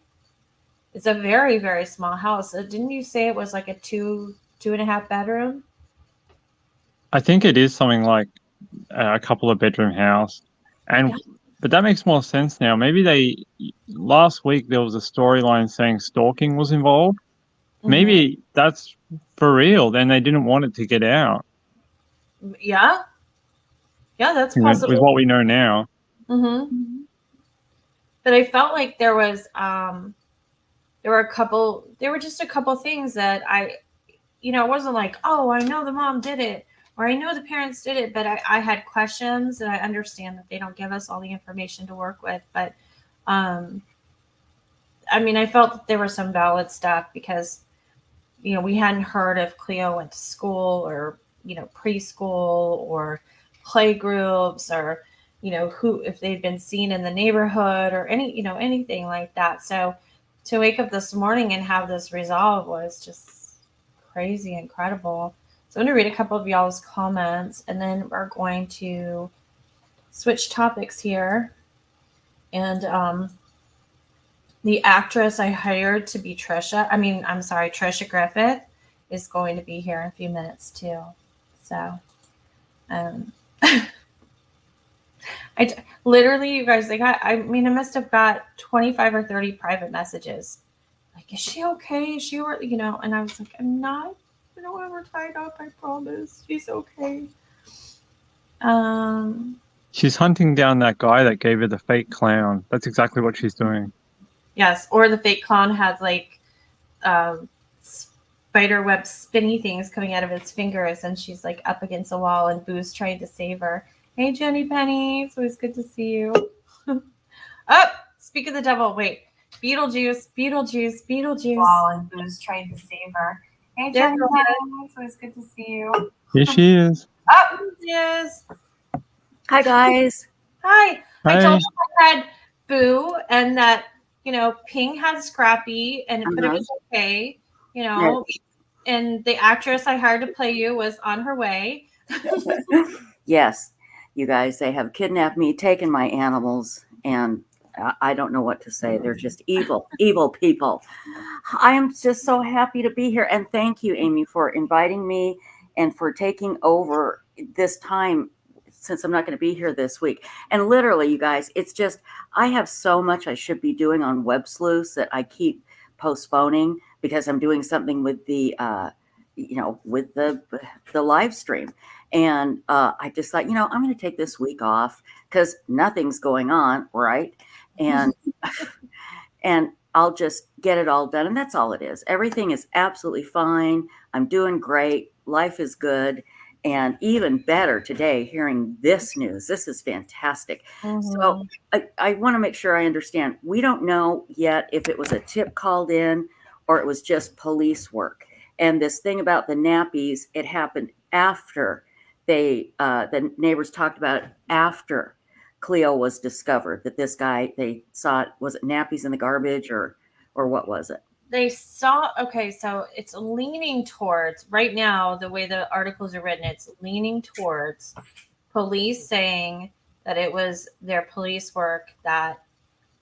It's a very, very small house. Didn't you say it was like a 2.5 bedroom? I think it is something like a couple of bedroom house. But that makes more sense now. Maybe last week there was a storyline saying stalking was involved. Mm-hmm. Maybe that's for real. Then they didn't want it to get out. Yeah, that's possible. With what we know now. Mm-hmm. But I felt like there were just a couple things that it wasn't like, oh, I know the mom did it or I know the parents did it, but I had questions, and I understand that they don't give us all the information to work with. But I I mean, I felt that there was some valid stuff because, you know, we hadn't heard if Cleo went to school or, you know, preschool or play groups or, you know, who, if they'd been seen in the neighborhood or any, you know, anything like that. So to wake up this morning and have this resolve was just crazy, incredible. So I'm going to read a couple of y'all's comments and then we're going to switch topics here. And the actress I hired to be Trisha, Trisha Griffith, is going to be here in a few minutes too. So, literally, you guys, I must have got 25 or 30 private messages. Like, is she okay? Is she, you know? And I was like, I'm not. I don't want her tied up. I promise. She's okay. She's hunting down that guy that gave her the fake clown. That's exactly what she's doing. Yes, or the fake clown has like spider web spinny things coming out of its fingers, and she's like up against a wall, and Boo's trying to save her. Hey, Jenny Penny, it's always good to see you. Oh, speak of the devil. Wait, Beetlejuice. Wall, and Boo's trying to save her. Hey, Jenny Penny, it's always good to see you. Here she is. Oh, there she is. Hi, guys. Hi. I Hi. told you I had Boo and that, you know, Ping had Scrappy, and but it was okay, you know. Yes. And the actress I hired to play you was on her way. Yes, you guys, they have kidnapped me, taken my animals, and I don't know what to say. They're just evil, evil people. I am just so happy to be here. And thank you, Amy, for inviting me and for taking over this time since I'm not going to be here this week. And literally, you guys, it's just, I have so much I should be doing on Websleuths that I keep postponing because I'm doing something with the, with the live stream. And I just thought, I'm going to take this week off because nothing's going on, right? And and I'll just get it all done. And that's all it is. Everything is absolutely fine. I'm doing great. Life is good. And even better today, hearing this news. This is fantastic. So I want to make sure I understand. We don't know yet if it was a tip called in or it was just police work. And this thing about the nappies, it happened after the neighbors talked about it after Cleo was discovered, that this guy, they saw it, was it nappies in the garbage or what was it? They saw, okay, so it's leaning towards, right now, the way the articles are written, it's leaning towards police saying that it was their police work that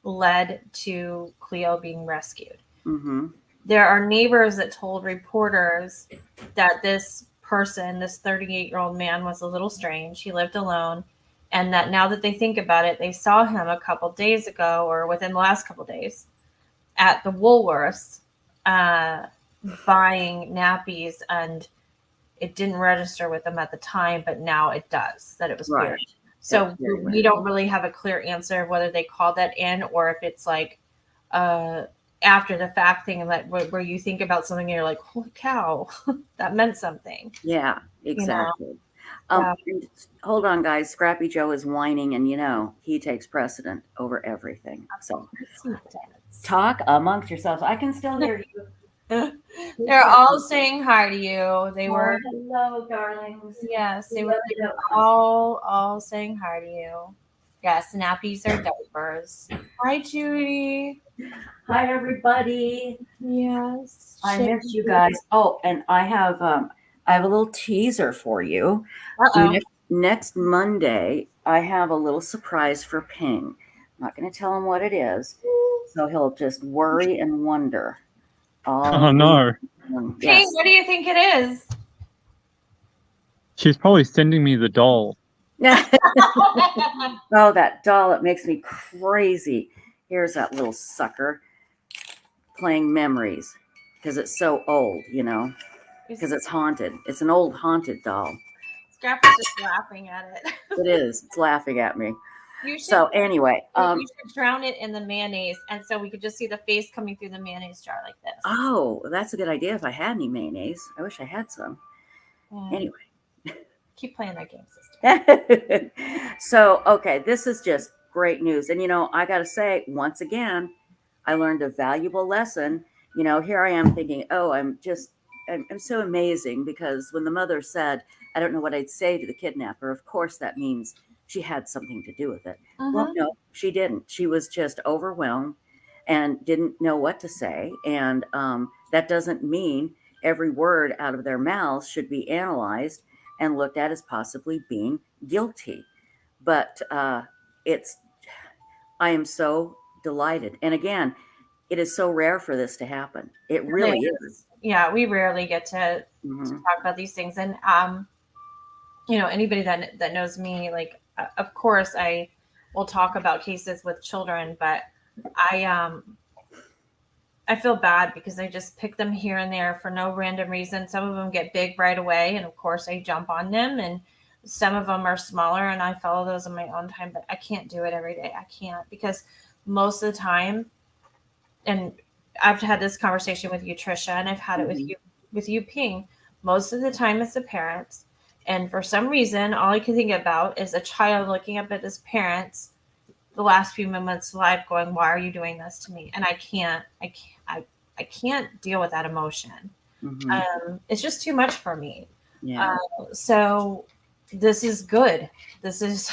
led to Cleo being rescued. Mm-hmm. There are neighbors that told reporters that this person, this 38-year-old man, was a little strange. He lived alone. And that now that they think about it, they saw him a couple days ago or within the last couple days at the Woolworths buying nappies, and it didn't register with them at the time, but now it does, that it was Right. weird. So we don't really have a clear answer of whether they called that in or if it's like after the fact thing, like where you think about something and you're like, holy cow, that meant something. Yeah, exactly. Yeah. Hold on, guys. Scrappy Joe is whining, and he takes precedent over everything. So talk amongst yourselves. I can still hear you. They're all saying hi to you. They were, hello, darlings. yes, they were all saying hi to you. Yes, nappies are diapers. Hi, Judy. Hi, everybody. Yes. I miss you guys. Oh, and I have a little teaser for you. Next Monday, I have a little surprise for Ping. I'm not going to tell him what it is, so he'll just worry and wonder. Oh, no. Ping, Yes. what do you think it is? She's probably sending me the doll. Oh, that doll, it makes me crazy. Here's that little sucker playing Memories because it's so old, because it's haunted. It's an old haunted doll. Scrappy's just laughing at it. It is. It's laughing at me. You should, So anyway, you should drown it in the mayonnaise, and so we could just see the face coming through the mayonnaise jar like this. oh, that's a good idea. If I had any mayonnaise, I wish I had some. Anyway. Keep playing that game, sister. So, okay, this is just great news. And, I got to say, once again, I learned a valuable lesson. You know, here I am thinking, oh, I'm so amazing, because when the mother said, I don't know what I'd say to the kidnapper, of course that means she had something to do with it. Well, no, she didn't. She was just overwhelmed and didn't know what to say. And that doesn't mean every word out of their mouths should be analyzed and looked at as possibly being guilty. But I am so delighted. And again, it is so rare for this to happen. It really is. Yeah, we rarely get to talk about these things. And, you know, anybody that knows me, like, of course, I will talk about cases with children, but I feel bad because I just pick them here and there for no random reason. Some of them get big right away, and of course I jump on them, and some of them are smaller and I follow those in my own time, but I can't do it every day. I can't, because most of the time, and I've had this conversation with you, Trisha, and I've had it with you, Ping. Most of the time it's the parents. And for some reason, all I can think about is a child looking up at his parents the last few moments of life going, why are you doing this to me? And I can't deal with that emotion. It's just too much for me. Yeah. So this is good. This is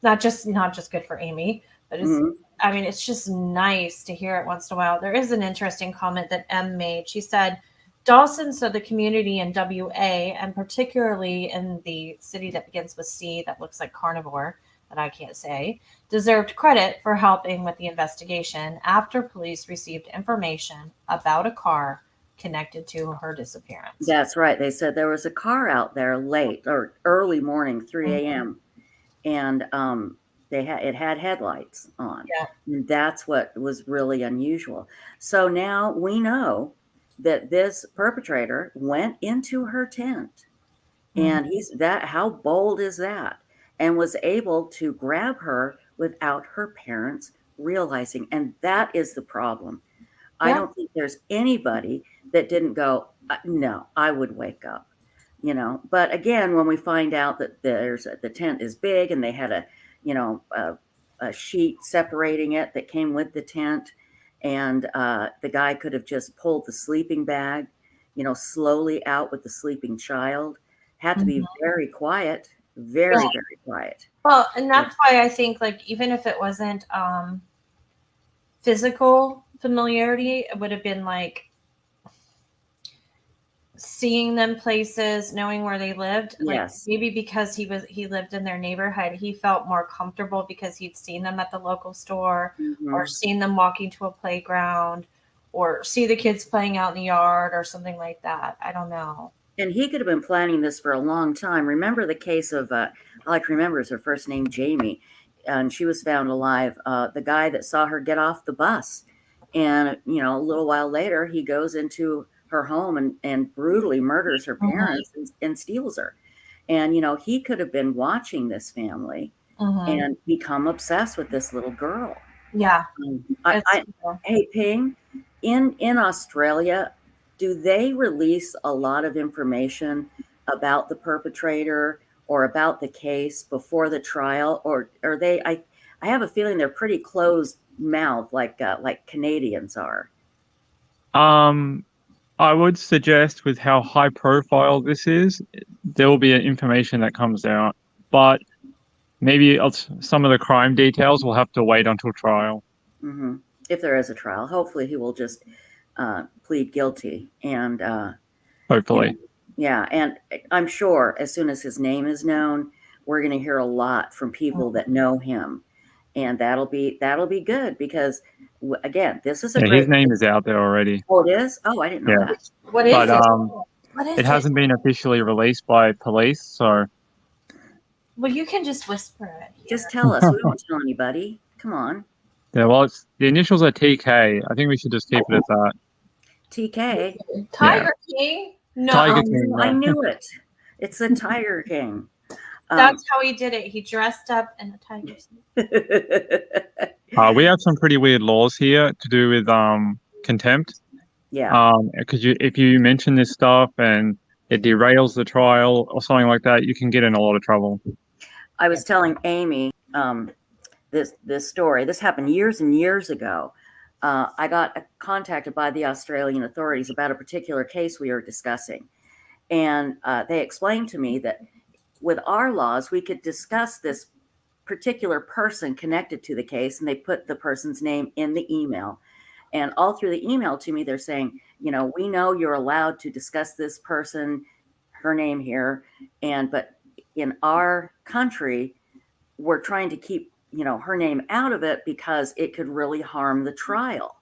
not just good for Amy, but it's, I mean, it's just nice to hear it once in a while. There is an interesting comment that M made. She said, Dawson said the community in WA, and particularly in the city that begins with C, that looks like carnivore, that I can't say, deserved credit for helping with the investigation after police received information about a car connected to her disappearance. That's right. They said there was a car out there late or early morning, 3 a.m. And it had headlights on. Yeah. And that's what was really unusual. So now we know that this perpetrator went into her tent, and how bold is that? And was able to grab her without her parents realizing. And that is the problem. Yeah. I don't think there's anybody that didn't go, no, I would wake up, you know. But again, when we find out that the tent is big and they had a sheet separating it that came with the tent, and the guy could have just pulled the sleeping bag, you know, slowly out with the sleeping child. Had to be very quiet, very quiet. Well, and that's why I think, like, even if it wasn't physical familiarity, it would have been like seeing them places, knowing where they lived. Like, maybe because he lived in their neighborhood, he felt more comfortable because he'd seen them at the local store, or seen them walking to a playground, or see the kids playing out in the yard or something like that. I don't know. And he could have been planning this for a long time. Remember the case of, all I can remember is her first name, Jamie, and she was found alive. The guy that saw her get off the bus, and, you know, a little while later, he goes into her home and brutally murders her parents and steals her. And, you know, he could have been watching this family and become obsessed with this little girl. Yeah. Hey, Ping, in Australia, do they release a lot of information about the perpetrator or about the case before the trial, or are they? I have a feeling they're pretty closed mouth, like Canadians are. I would suggest, with how high profile this is, there will be information that comes out, but maybe some of the crime details will have to wait until trial. If there is a trial, hopefully he will just plead guilty, and hopefully, and I'm sure as soon as his name is known, we're going to hear a lot from people that know him, and that'll be good, because again, this is his name is out there already. Oh, it is? Oh, I didn't know that. What is it? What is it? Hasn't been officially released by police, so. Well, you can just whisper it. Just tell us. We won't tell anybody. Come on. Yeah, well, the initials are TK. I think we should just keep it at that. TK? Tiger King? No. Tiger King, I knew it. It's the Tiger King. That's how he did it. He dressed up in a tiger suit. We have some pretty weird laws here to do with contempt. Yeah. Because if you mention this stuff and it derails the trial or something like that, you can get in a lot of trouble. I was telling Amy this story. This happened years and years ago. I got contacted by the Australian authorities about a particular case we were discussing. And they explained to me that with our laws, we could discuss this particular person connected to the case, and they put the person's name in the email. And all through the email to me, they're saying, we know you're allowed to discuss this person, her name here, but in our country, we're trying to keep, her name out of it because it could really harm the trial.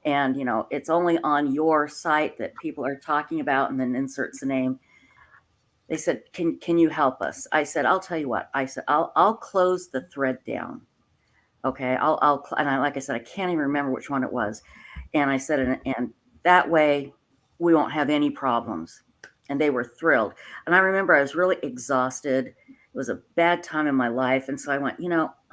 And, it's only on your site that people are talking about, and then inserts the name. They said, can you help us? I said, I'll tell you what. I said, I'll close the thread down. Okay. Like I said, I can't even remember which one it was. And I said, and that way we won't have any problems. And they were thrilled. And I remember I was really exhausted. It was a bad time in my life. And so I went,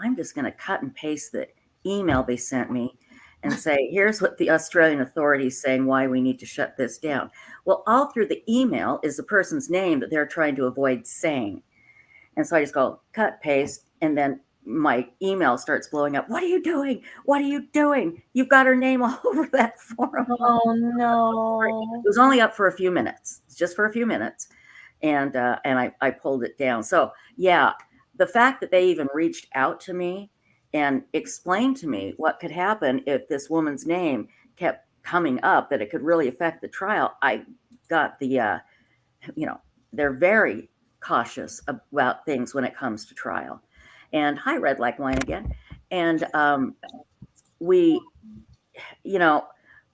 I'm just going to cut and paste the email they sent me and say, here's what the Australian authorities saying why we need to shut this down. Well, all through the email is the person's name that they're trying to avoid saying. And so I just go cut, paste, and then my email starts blowing up. What are you doing? What are you doing? You've got her name all over that forum. Oh, no. It was only up for a few minutes, just for a few minutes. And I pulled it down. So, yeah, the fact that they even reached out to me and explained to me what could happen if this woman's name kept coming up, that it could really affect the trial. I got the, they're very cautious about things when it comes to trial. And hi, Red Like Wine again. And I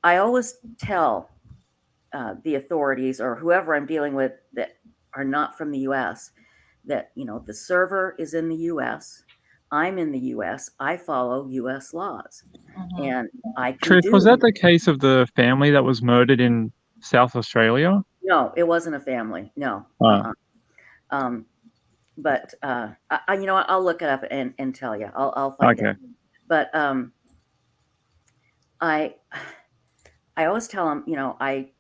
always tell the authorities or whoever I'm dealing with that are not from the U.S. that, the server is in the U.S., I'm in the U.S. I follow U.S. laws, and I can Trish, was that the case of the family that was murdered in South Australia? No, it wasn't a family. No. But I'll look it up and tell you. I'll find it. But I always tell them, I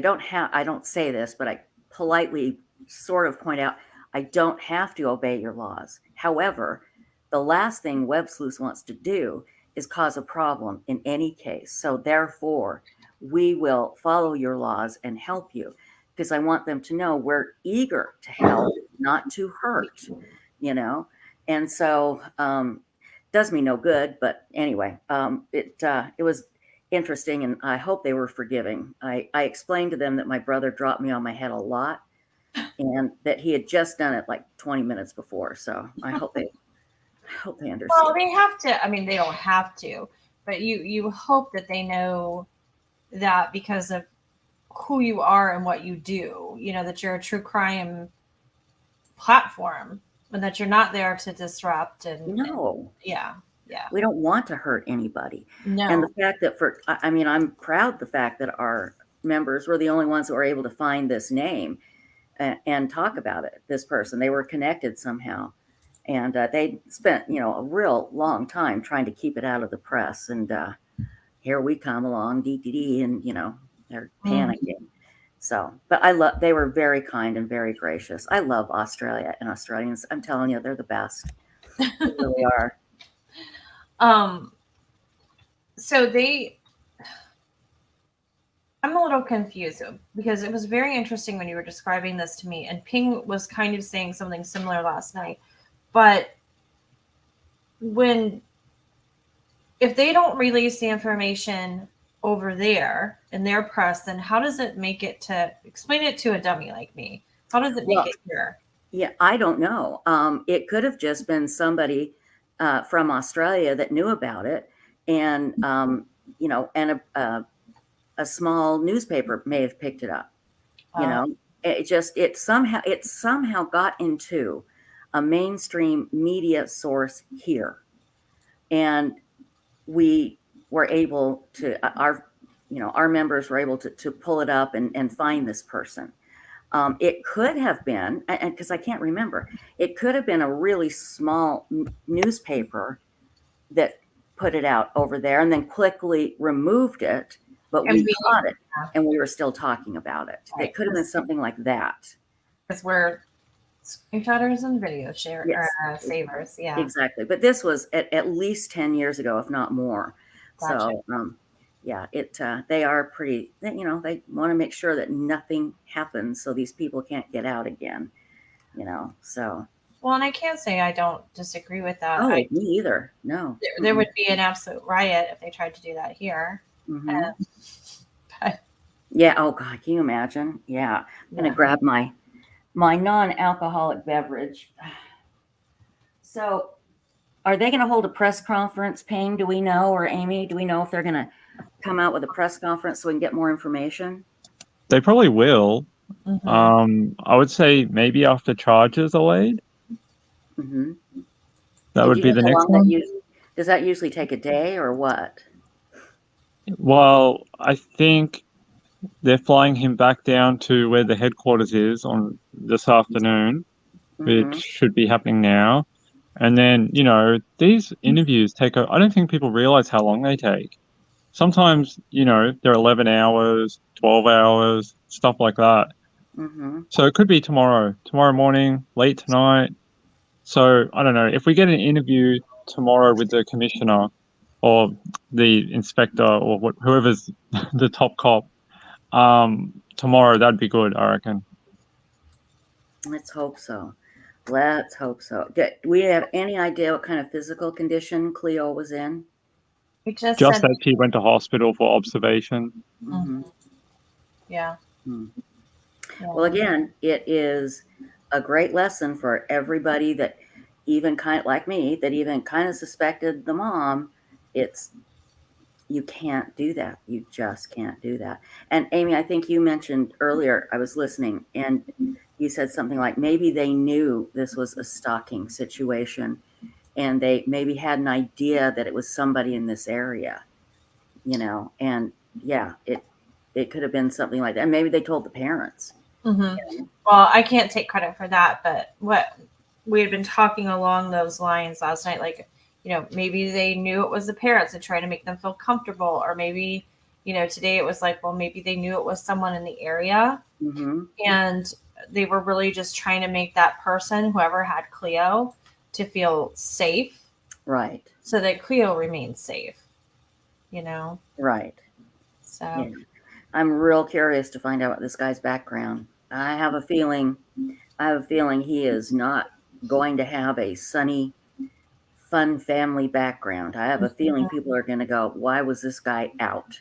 don't say this, but I politely sort of point out, I don't have to obey your laws. However, the last thing Websleuths wants to do is cause a problem in any case. So therefore, we will follow your laws and help you, because I want them to know we're eager to help, not to hurt, And so does me no good. But anyway, it was interesting, and I hope they were forgiving. I explained to them that my brother dropped me on my head a lot, and that he had just done it like 20 minutes before. So I hope they understand. Well, they have to. I mean, they don't have to, but you hope that they know that because of who you are and what you do, that you're a true crime platform and that you're not there to disrupt. And yeah. We don't want to hurt anybody. No. And the fact that I'm proud the fact that our members were the only ones who were able to find this name and talk about it. This person, they were connected somehow, and they spent, a real long time trying to keep it out of the press. And here we come along, and they're panicking. So, but they were very kind and very gracious. I love Australia and Australians. I'm telling you, they're the best. They really are. So I'm a little confused because it was very interesting when you were describing this to me, and Ping was kind of saying something similar last night. But if they don't release the information over there in their press, then how does it make it to explain it to a dummy like me? How does it make it here? Yeah, I don't know. It could have just been somebody from Australia that knew about it, and and a small newspaper may have picked it up. It somehow got into a mainstream media source here, and we were able to our members were able to pull it up and find this person. It could have been, and because I can't remember, it could have been a really small newspaper that put it out over there and then quickly removed it, but we caught it and we were still talking about it. Right. It could have been something like that. Because we're screenshotters and video savers. Yeah, exactly. But this was at least 10 years ago, if not more. Gotcha. So, yeah, they are pretty, they want to make sure that nothing happens so these people can't get out again, so. Well, and I can't say I don't disagree with that. Oh, me either. No. There would be an absolute riot if they tried to do that here. Mhm. But Yeah. Oh God, can you imagine? Yeah. I'm gonna grab my non-alcoholic beverage. So, are they going to hold a press conference, Payne? Do we know, or Amy? Do we know if they're going to come out with a press conference so we can get more information? They probably will. Mhm. I would say maybe after charges are laid. Mm-hmm. That would be the next one. Does that usually take a day or what? Well, I think they're flying him back down to where the headquarters is on this afternoon, Mm-hmm. which should be happening now. And then, these interviews I don't think people realize how long they take. Sometimes, they're 11 hours, 12 hours, stuff like that. Mm-hmm. So it could be tomorrow morning, late tonight. So I don't know. If we get an interview tomorrow with the commissioner or the inspector or whoever's the top cop, tomorrow, that'd be good, I reckon. Let's hope so. Let's hope so. Do we have any idea what kind of physical condition Cleo was in? We just Just said, that she went to hospital for observation. Mm-hmm. yeah. Hmm. Yeah. Well, again, it is a great lesson for everybody that even kind of like me, that even kind of suspected the mom. You can't do that. You just can't do that. And Amy, I think you mentioned earlier, I was listening, and you said something like maybe they knew this was a stalking situation and they maybe had an idea that it was somebody in this area, and yeah, it could have been something like that. And maybe they told the parents. Mm-hmm. Well, I can't take credit for that, but what we had been talking along those lines last night, like, maybe they knew it was the parents and trying to make them feel comfortable, or maybe, today it was like, well, maybe they knew it was someone in the area, Mm-hmm. and they were really just trying to make that person, whoever had Cleo, to feel safe, Right. so that Cleo remains safe, Right. So Yeah. I'm real curious to find out what this guy's background. I have a feeling he is not going to have a sunny, fun family background. I have a feeling people are going to go, why was this guy out?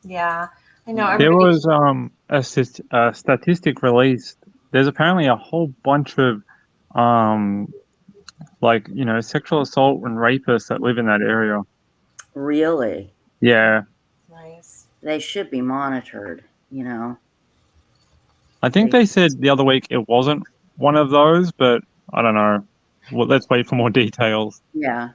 Yeah, I know. There was a statistic released. There's apparently a whole bunch of sexual assault and rapists that live in that area. Really? Yeah. Nice. They should be monitored, I think they said the other week it wasn't one of those, but I don't know. Well, let's wait for more details. Yeah.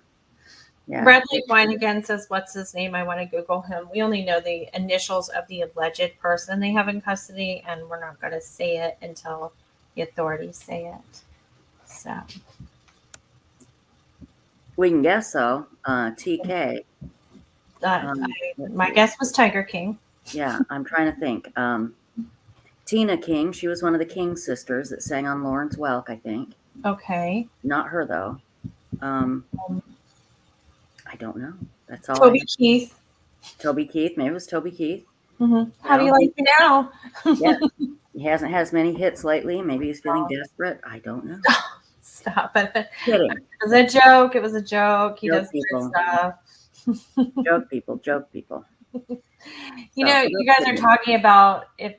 Yeah. Red Lake Wine again says, what's his name? I want to Google him. We only know the initials of the alleged person they have in custody, and we're not going to say it until the authorities say it. So we can guess, though. TK. My guess was Tiger King. Yeah, I'm trying to think. Tina King, she was one of the King sisters that sang on Lawrence Welk, I think. Okay. Not her, though. I don't know. That's all. Toby Keith. Toby Keith. Maybe it was Toby Keith. Mm-hmm. How do you like me now? Yeah. He hasn't had as many hits lately. Maybe he's feeling desperate. I don't know. Stop it. Kidding. It was a joke. It was a joke. He does people. good stuff. Joke people. You guys are talking about if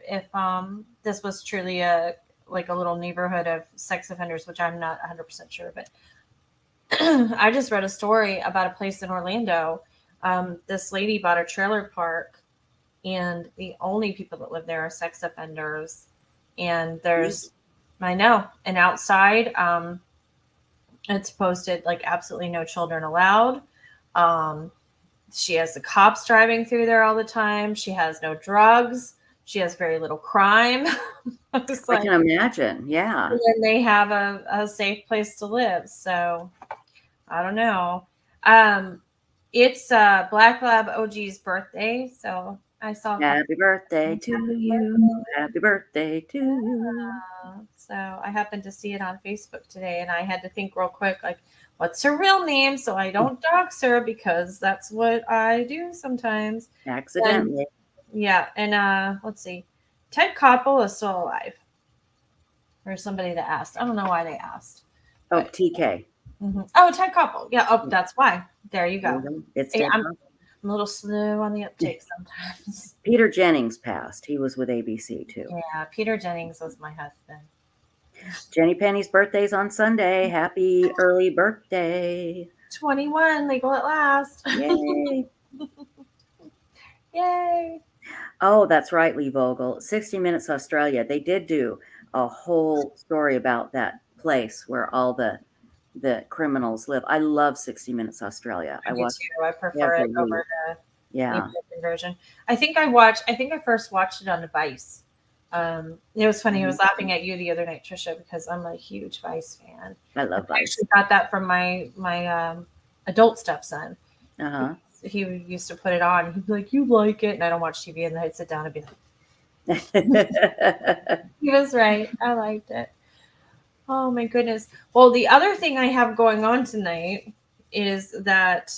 this was truly a little neighborhood of sex offenders, which I'm not 100% sure, but I just read a story about a place in Orlando. This lady bought a trailer park, and the only people that live there are sex offenders. And I know, and outside, it's posted absolutely no children allowed. She has the cops driving through there all the time. She has no drugs. She has very little crime. I can imagine. Yeah. And then they have a safe place to live. So I don't know. It's Black Lab OG's birthday. So I saw. Happy birthday to you. Happy birthday to you. So I happened to see it on Facebook today, and I had to think real quick, what's her real name so I don't dox her, because that's what I do sometimes. Accidentally. And let's see. Ted Koppel is still alive. There's somebody that asked. I don't know why they asked. Oh, TK. Oh, Ted Koppel. Yeah. Oh, that's why. There you go. It's Hey, Ted I'm Koppel. a little slow on the uptake sometimes. Peter Jennings passed. He was with ABC too. Yeah, Peter Jennings was my husband. Jenny Penny's birthday's on Sunday. Happy early birthday. 21, legal at last. Yay. Yay. Oh, that's right, Lee Vogel. 60 Minutes Australia. They did do a whole story about that place where all the criminals live. I love 60 Minutes Australia. I do watch too. I prefer it over the Yeah. American version. I think I first watched it on the Vice. It was funny. I was laughing at you the other night, Trisha, because I'm a huge Vice fan. I love I Vice. actually got that from my adult stepson. Uh-huh. He used to put it on. He'd be like, "You like it?" And I don't watch TV, and then I'd sit down and be like, he was right. I liked it. Oh my goodness. Well, the other thing I have going on tonight is that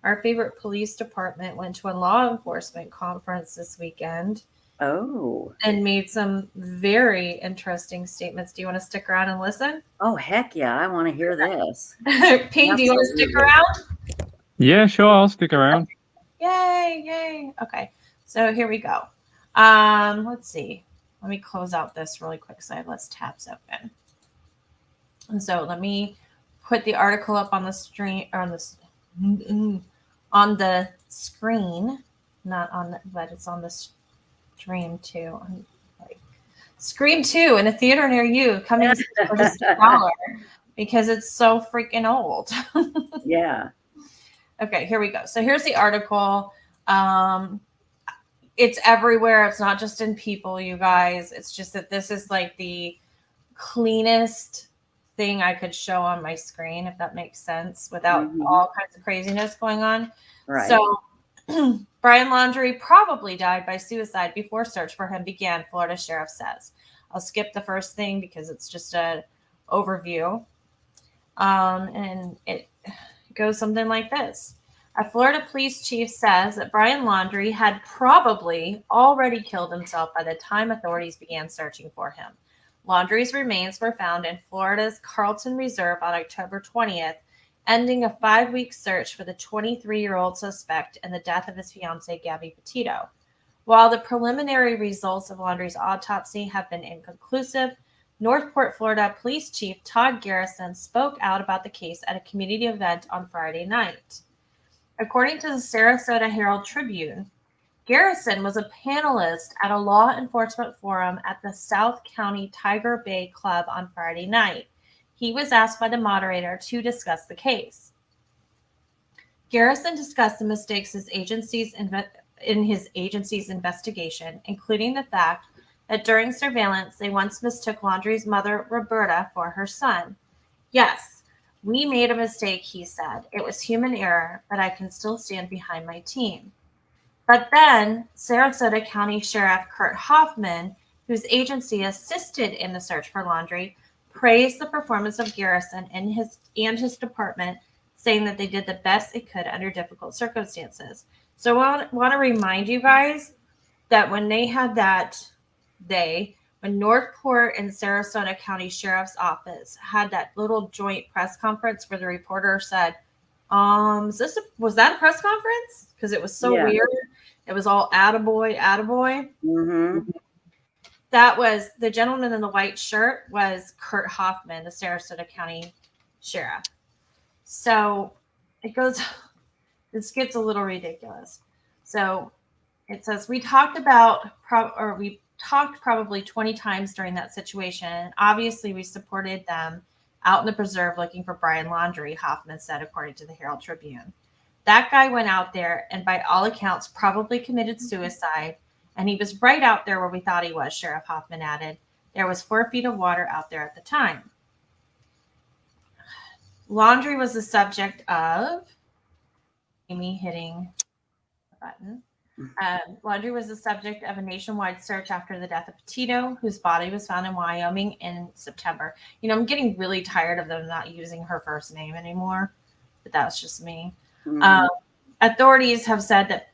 our favorite police department went to a law enforcement conference this weekend. Oh. And made some very interesting statements. Do you want to stick around and listen? Oh, heck yeah. I want to hear this. Ping, do you want to stick around? Yeah, sure. I'll stick around. Yay, yay. Okay, so here we go. Let's see. Let me close out this really quick so I have less tabs open. And so let me put the article up on the stream, or on the screen, not on the, but it's on the stream too. Scream 2 in a theater near you, coming for just $1 because it's so freaking old. Yeah. Okay, here we go. So here's the article. It's everywhere. It's not just in People, you guys. It's just that this is like the cleanest thing I could show on my screen, if that makes sense, without all kinds of craziness going on. Right. So Brian Laundrie probably died by suicide before search for him began, Florida sheriff says. I'll skip the first thing because it's just an overview. And it goes something like this. A Florida police chief says that Brian Laundrie had probably already killed himself by the time authorities began searching for him. Laundrie's remains were found in Florida's Carlton Reserve on October 20th, ending a 5-week search for the 23-year-old suspect in the death of his fiancée, Gabby Petito. While the preliminary results of Laundrie's autopsy have been inconclusive, Northport, Florida Police Chief Todd Garrison spoke out about the case at a community event on Friday night. According to the Sarasota Herald Tribune, Garrison was a panelist at a law enforcement forum at the South County Tiger Bay Club on Friday night. He was asked by the moderator to discuss the case. Garrison discussed the mistakes in his agency's investigation, including the fact that during surveillance, they once mistook Laundrie's mother, Roberta, for her son. Yes, we made a mistake, he said. It was human error, but I can still stand behind my team. But then Sarasota County Sheriff Kurt Hoffman, whose agency assisted in the search for Laundrie, praised the performance of Garrison and his department, saying that they did the best it could under difficult circumstances. So I want to remind you guys that when they had when Northport and Sarasota County Sheriff's Office had that little joint press conference where the reporter said, was that a press conference? Because it was so weird. It was all attaboy. Mm-hmm. That was the gentleman in the white shirt was Kurt Hoffman, the Sarasota County Sheriff. So this gets a little ridiculous. So it says, we talked probably 20 times during that situation. Obviously, we supported them out in the preserve looking for Brian Laundrie, Hoffman said, according to the Herald Tribune. That guy went out there and by all accounts probably committed suicide. And he was right out there where we thought he was, Sheriff Hoffman added. There was 4 feet of water out there at the time. Laundrie was the subject of Amy hitting the button. Laundrie was the subject of a nationwide search after the death of Petito, whose body was found in Wyoming in September. You know, I'm getting really tired of them not using her first name anymore, but that's just me. Mhm. Authorities have said that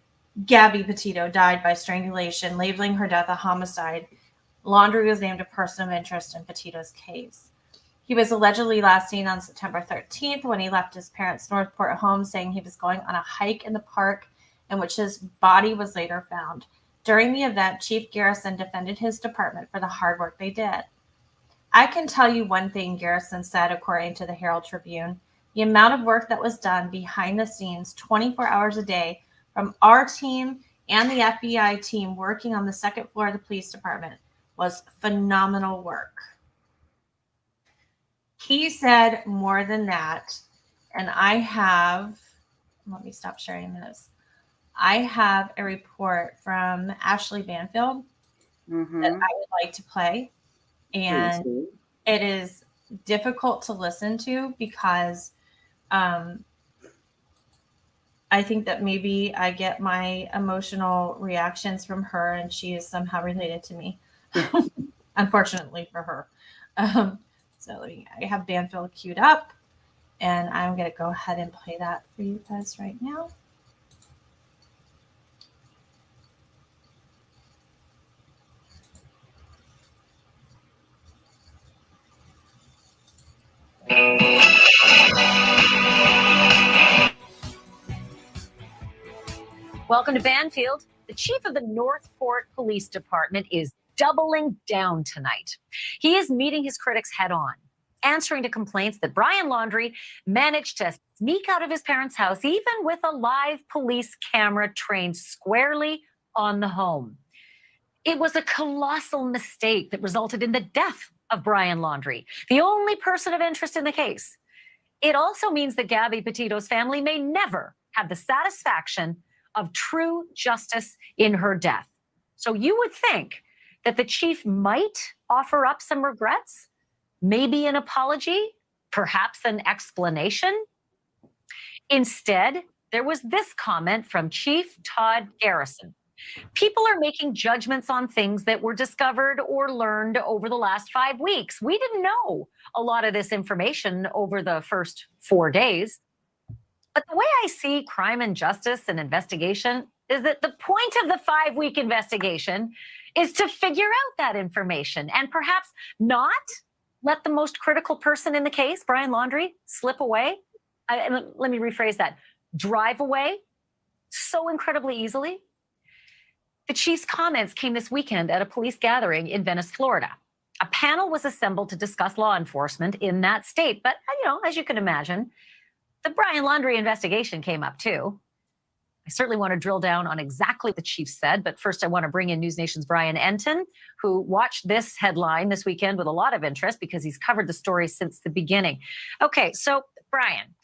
Gabby Petito died by strangulation, labeling her death a homicide. Laundrie was named a person of interest in Petito's case. He was allegedly last seen on September 13th when he left his parents' Northport home, saying he was going on a hike in the park in which his body was later found. During the event, Chief Garrison defended his department for the hard work they did. I can tell you one thing, Garrison said, according to the Herald Tribune. The amount of work that was done behind the scenes, 24 hours a day, from our team and the FBI team working on the second floor of the police department, was phenomenal work. He said more than that, and I have, let me stop sharing this. I have a report from Ashley Banfield that I would like to play, and it is difficult to listen to because I think that maybe I get my emotional reactions from her, and she is somehow related to me, unfortunately for her. So I have Banfield queued up, and I'm going to go ahead and play that for you guys right now. Welcome to Banfield. The chief of the Northport Police Department is doubling down tonight. He is meeting his critics head on, answering to complaints that Brian Laundrie managed to sneak out of his parents' house, even with a live police camera trained squarely on the home. It was a colossal mistake that resulted in the death of Brian Laundrie, the only person of interest in the case. It also means that Gabby Petito's family may never have the satisfaction of true justice in her death. So you would think that the chief might offer up some regrets, maybe an apology, perhaps an explanation. Instead, there was this comment from Chief Todd Garrison. People are making judgments on things that were discovered or learned over the last 5 weeks. We didn't know a lot of this information over the first 4 days. But the way I see crime and justice and investigation is that the point of the 5-week investigation is to figure out that information and perhaps not let the most critical person in the case, Brian Laundrie, slip away. Let me rephrase that. Drive away so incredibly easily. The chief's comments came this weekend at a police gathering in Venice, Florida. A panel was assembled to discuss law enforcement in that state. But, as you can imagine, the Brian Laundrie investigation came up too. I certainly want to drill down on exactly what the chief said, but first I want to bring in News Nation's Brian Enton, who watched this headline this weekend with a lot of interest because he's covered the story since the beginning. Okay, so Brian,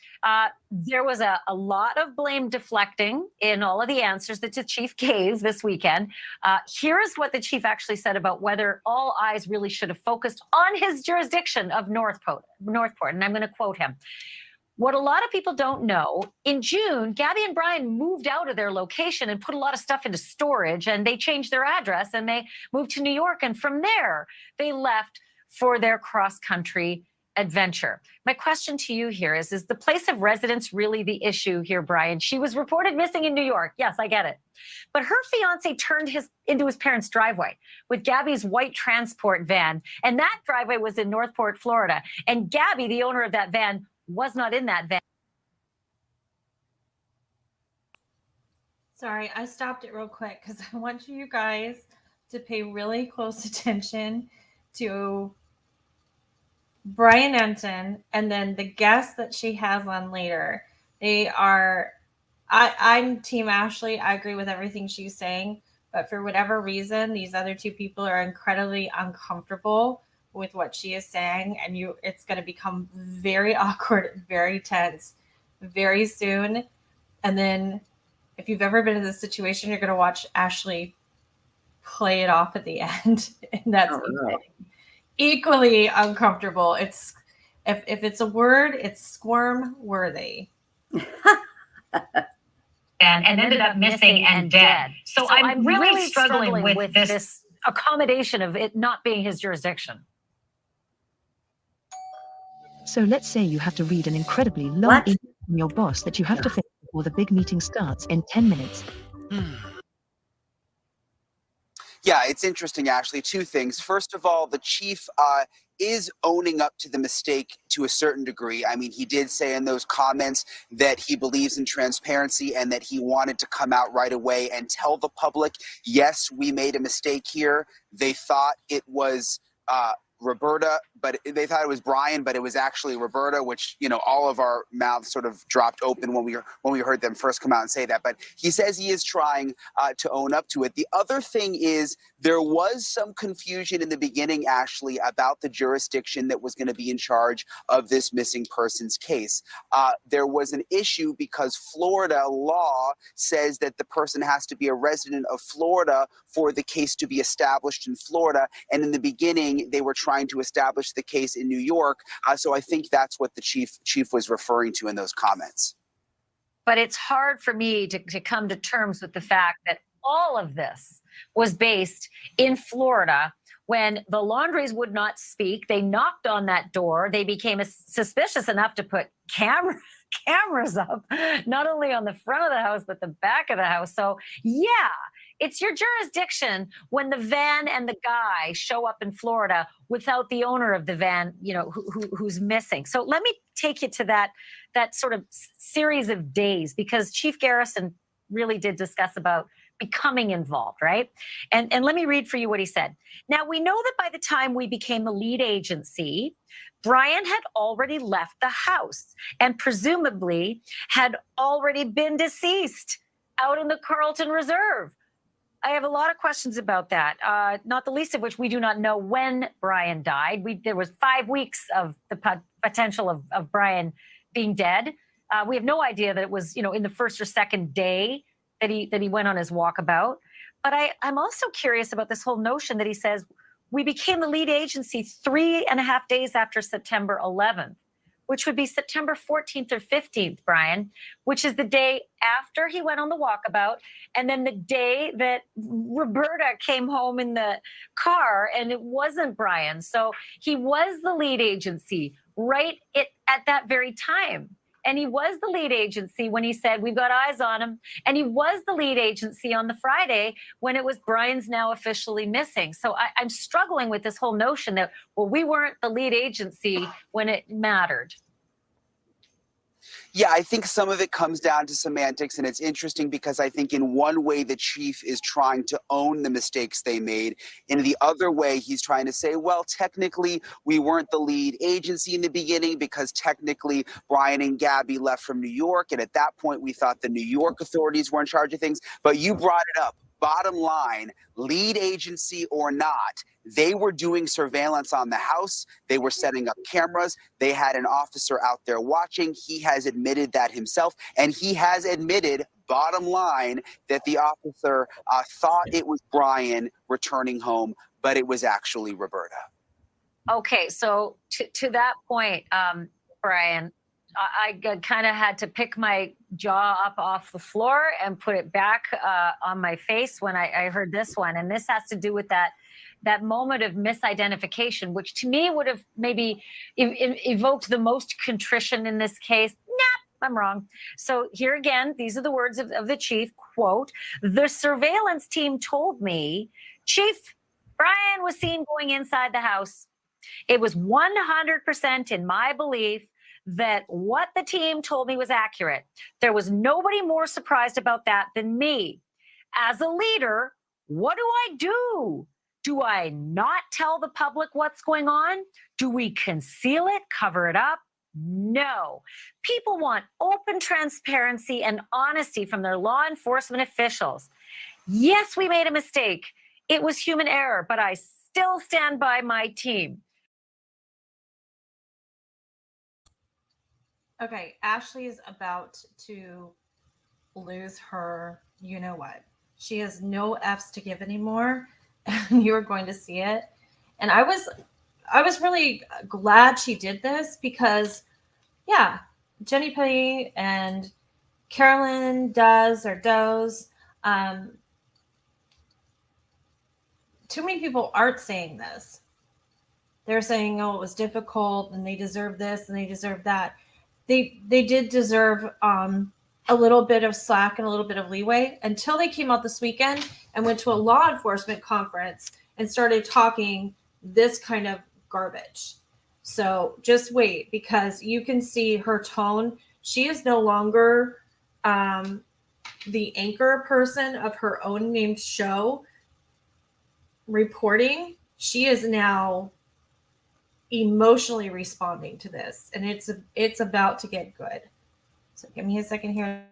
there was a lot of blame deflecting in all of the answers that the chief gave this weekend. Here is what the chief actually said about whether all eyes really should have focused on his jurisdiction of Northport, and I'm going to quote him. What a lot of people don't know, in June, Gabby and Brian moved out of their location and put a lot of stuff into storage, and they changed their address and they moved to New York. And from there, they left for their cross-country adventure. My question to you here is the place of residence really the issue here, Brian? She was reported missing in New York. Yes, I get it. But her fiance turned into his parents' driveway with Gabby's white transport van. And that driveway was in Northport, Florida. And Gabby, the owner of that van, was not in that van. Sorry, I stopped it real quick because I want you guys to pay really close attention to Brian Enton and then the guests that she has on later. They are, I'm Team Ashley. I agree with everything she's saying, but for whatever reason, these other two people are incredibly uncomfortable with what she is saying, and it's going to become very awkward, very tense, very soon. And then if you've ever been in this situation, you're going to watch Ashley play it off at the end. And that's equally uncomfortable. It's if it's a word, it's squirm worthy. van and ended up missing and dead. So I'm really struggling with this accommodation of it not being his jurisdiction. So let's say you have to read an incredibly long What? email from your boss that you have to finish before the big meeting starts in 10 minutes. Yeah, it's interesting, Ashley. Two things. First of all, the chief is owning up to the mistake to a certain degree. I mean, he did say in those comments that he believes in transparency and that he wanted to come out right away and tell the public, yes, we made a mistake here. They thought it was Roberta, but they thought it was Brian, but it was actually Roberta, which, you know, all of our mouths sort of dropped open when we heard them first come out and say that. But he says he is trying to own up to it. The other thing is there was some confusion in the beginning, Ashley, about the jurisdiction that was going to be in charge of this missing persons case. There was an issue because Florida law says that the person has to be a resident of Florida for the case to be established in Florida. And in the beginning, they were trying to establish the case in New York. So I think that's what the chief was referring to in those comments. But it's hard for me to come to terms with the fact that all of this was based in Florida when the Laundries would not speak. They knocked on that door. They became suspicious enough to put cameras up, not only on the front of the house, but the back of the house. So yeah, it's your jurisdiction when the van and the guy show up in Florida without the owner of the van, you know, who's missing. So let me take you to that sort of series of days, because Chief Garrison really did discuss about becoming involved, right? And let me read for you what he said. Now, we know that by the time we became the lead agency, Brian had already left the house and presumably had already been deceased out in the Carlton Reserve. I have a lot of questions about that, not the least of which we do not know when Brian died. There was 5 weeks of the potential of Brian being dead. We have no idea that it was, you know, in the first or second day that he went on his walkabout. But I'm also curious about this whole notion that he says we became the lead agency 3.5 days after September 11th, which would be September 14th or 15th, Brian, which is the day after he went on the walkabout, and then the day that Roberta came home in the car, and it wasn't Brian. So he was the lead agency right at that very time. And he was the lead agency when he said, we've got eyes on him. And he was the lead agency on the Friday when it was Brian's now officially missing. So I'm struggling with this whole notion that, well, we weren't the lead agency when it mattered. Yeah, I think some of it comes down to semantics, and it's interesting because I think in one way the chief is trying to own the mistakes they made. In the other way, he's trying to say, well, technically we weren't the lead agency in the beginning because technically Brian and Gabby left from New York, and at that point we thought the New York authorities were in charge of things. But you brought it up. Bottom line, lead agency or not, they were doing surveillance on the house. They were setting up cameras. They had an officer out there watching. He has admitted that himself. And he has admitted, bottom line, that the officer thought it was Brian returning home, but it was actually Roberta. Okay, so to that point, Brian, I kind of had to pick my jaw up off the floor and put it back on my face when I heard this one. And this has to do with that moment of misidentification, which to me would have maybe evoked the most contrition in this case. Nah, I'm wrong. So here again, these are the words of the chief, quote, "The surveillance team told me, Chief, Brian was seen going inside the house. It was 100% in my belief that what the team told me was accurate. There was nobody more surprised about that than me. As a leader, what do I do? Do I not tell the public what's going on? Do we conceal it, cover it up? No. People want open transparency and honesty from their law enforcement officials. Yes, we made a mistake. It was human error, but I still stand by my team." Okay, Ashley's about to lose her, you know what. She has no F's to give anymore, and you're going to see it. And I was really glad she did this because, yeah, Jenny Petty and Carolyn does or does. Too many people aren't saying this. They're saying, oh, it was difficult and they deserve this and they deserve that. They did deserve a little bit of slack and a little bit of leeway until they came out this weekend and went to a law enforcement conference and started talking this kind of garbage. So just wait, because you can see her tone. She is no longer the anchor person of her own named show reporting. She is now emotionally responding to this, and it's about to get good. So give me a second here.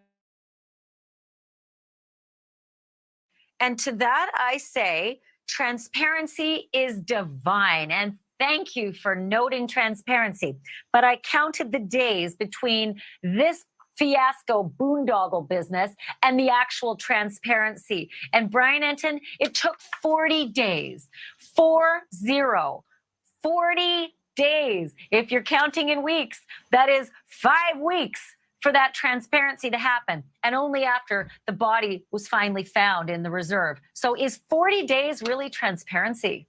And to that I say, transparency is divine. And thank you for noting transparency. But I counted the days between this fiasco boondoggle business and the actual transparency. And Brian Enton, it took 40 days. 40 days. If you're counting in weeks, that is 5 weeks for that transparency to happen. And only after the body was finally found in the reserve. So is 40 days really transparency?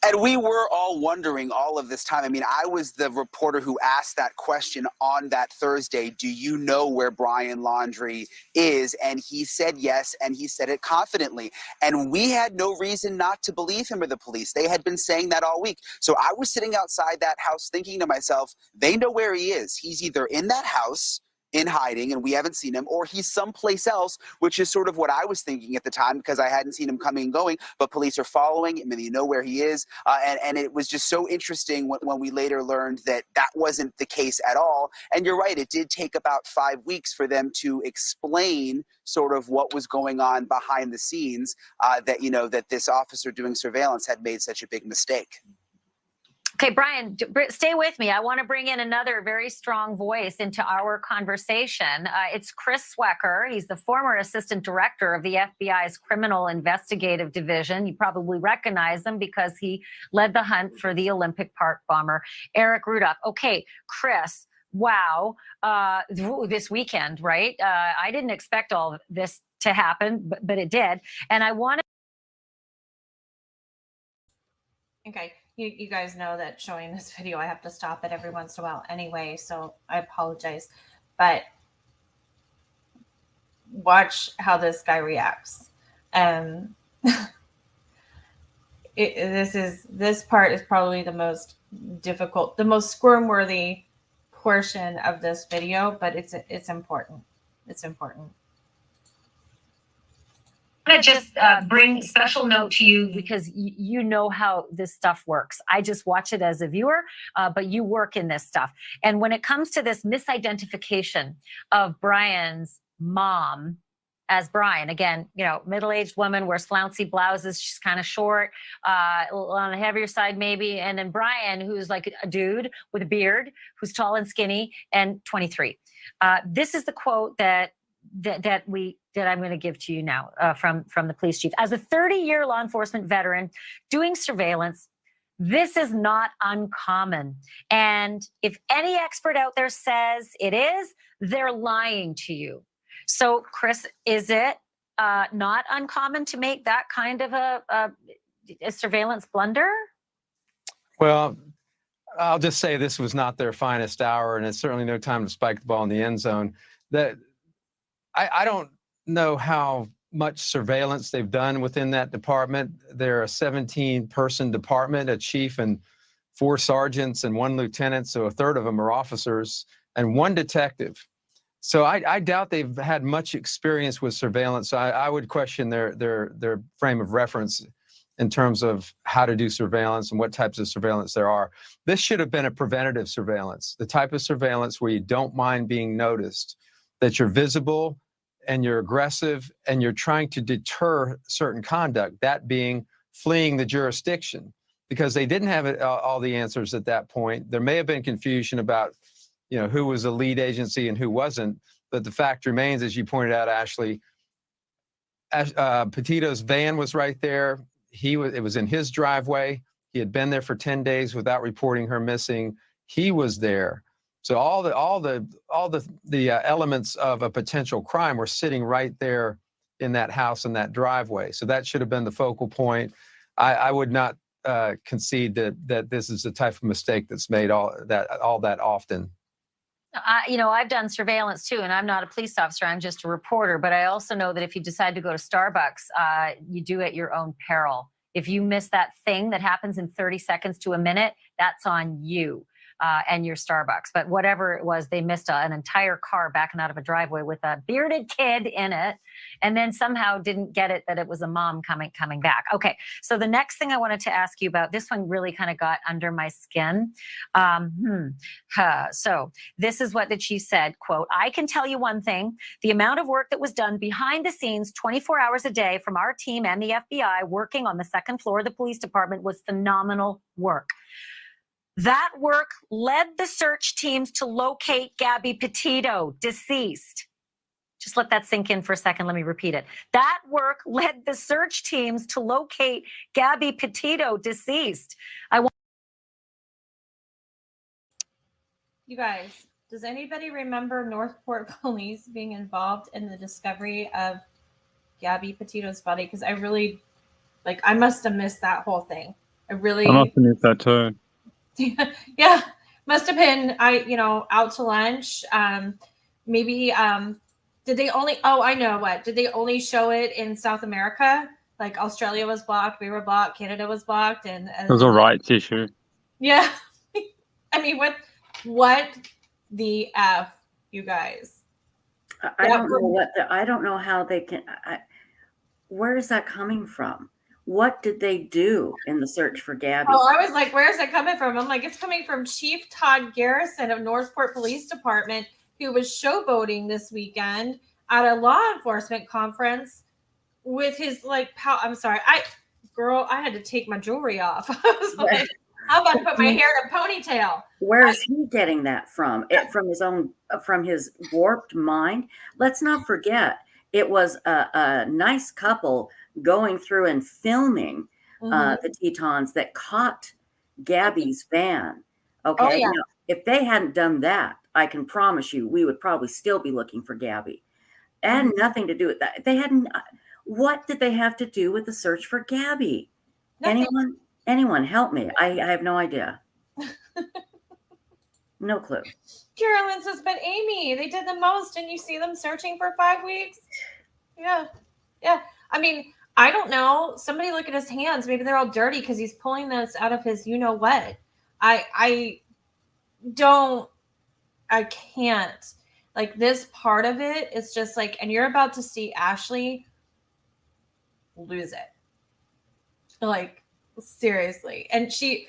And we were all wondering all of this time. I mean, I was the reporter who asked that question on that Thursday. Do you know where Brian Laundrie is? And he said yes, and he said it confidently. And we had no reason not to believe him or the police. They had been saying that all week. So I was sitting outside that house thinking to myself, they know where he is. He's either in that house in hiding and we haven't seen him, or he's someplace else, which is sort of what I was thinking at the time because I hadn't seen him coming and going, but police are following him and you know where he is. And it was just so interesting when we later learned that that wasn't the case at all. And you're right, it did take about 5 weeks for them to explain sort of what was going on behind the scenes, that this officer doing surveillance had made such a big mistake. Okay, Brian, stay with me. I want to bring in another very strong voice into our conversation. It's Chris Swecker. He's the former assistant director of the FBI's Criminal Investigative Division. You probably recognize him because he led the hunt for the Olympic Park bomber, Eric Rudolph. Okay, Chris, wow, this weekend, right? I didn't expect all of this to happen, but it did. And I want to... Okay. You guys know that showing this video, I have to stop it every once in a while anyway, so I apologize. But watch how this guy reacts. This part is probably the most difficult, the most squirm-worthy portion of this video, but it's important. It's important. I'm going to just bring special note to you because you know how this stuff works. I just watch it as a viewer, but you work in this stuff. And when it comes to this misidentification of Brian's mom as Brian, again, middle-aged woman, wears flouncy blouses, she's kind of short, on the heavier side maybe. And then Brian, who's like a dude with a beard, who's tall and skinny and 23. This is the quote that I'm going to give to you now from the police chief. As a 30-year law enforcement veteran doing surveillance, this is not uncommon. And if any expert out there says it is, they're lying to you. So, Chris, is it not uncommon to make that kind of a surveillance blunder? Well, I'll just say this was not their finest hour, and it's certainly no time to spike the ball in the end zone. I don't know how much surveillance they've done within that department. They're a 17-person department, a chief and 4 sergeants and 1 lieutenant, so a third of them are officers, and 1 detective. So I doubt they've had much experience with surveillance. So I would question their frame of reference in terms of how to do surveillance and what types of surveillance there are. This should have been a preventative surveillance, the type of surveillance where you don't mind being noticed, that you're visible and you're aggressive and you're trying to deter certain conduct, that being fleeing the jurisdiction, because they didn't have all the answers at that point. There may have been confusion about, who was a lead agency and who wasn't, but the fact remains, as you pointed out, Ashley, Petito's van was right there. it was in his driveway. He had been there for 10 days without reporting her missing. He was there. So all the elements of a potential crime were sitting right there in that house, in that driveway. So that should have been the focal point. I would not concede that this is the type of mistake that's made all that often. I've done surveillance too, and I'm not a police officer. I'm just a reporter. But I also know that if you decide to go to Starbucks, you do at your own peril. If you miss that thing that happens in 30 seconds to a minute, that's on you and your Starbucks. But whatever it was, they missed an entire car backing out of a driveway with a bearded kid in it, and then somehow didn't get it that it was a mom coming back. Okay, so the next thing I wanted to ask you about, this one really kind of got under my skin. So this is what the chief said, quote, "I can tell you one thing, the amount of work that was done behind the scenes 24 hours a day from our team and the FBI working on the second floor of the police department was phenomenal work. That work led the search teams to locate Gabby Petito, deceased." Just let that sink in for a second. Let me repeat it. That work led the search teams to locate Gabby Petito, deceased. You guys, does anybody remember Northport police being involved in the discovery of Gabby Petito's body? Because I really, I must have missed that whole thing. I must have missed that too. Yeah, must have been out to lunch. Maybe did they only? Oh, I know what. Did they only show it in South America? Like Australia was blocked, we were blocked, Canada was blocked, and it was a rights issue. Yeah, I mean, what the F, you guys? I don't know how they can. Where is that coming from? What did they do in the search for Gabby? Oh, I was like, where's it coming from? I'm like, it's coming from Chief Todd Garrison of Northport Police Department, who was showboating this weekend at a law enforcement conference with his I'm sorry, I had to take my jewelry off. I was like, I'm about to put my hair in a ponytail. Where is he getting that from? From his warped mind? Let's not forget, it was a nice couple going through and filming the Tetons that caught Gabby's van. Okay. Oh, yeah. Now, if they hadn't done that, I can promise you, we would probably still be looking for Gabby. It had nothing to do with that. They hadn't. What did they have to do with the search for Gabby? Nothing. Anyone help me. I have no idea. No clue. Carolyn says, but Amy, they did the most, and you see them searching for 5 weeks. Yeah. I mean, I don't know. Somebody look at his hands. Maybe they're all dirty because he's pulling this out of his what. I can't. This part of it is just and you're about to see Ashley lose it. Seriously. And she's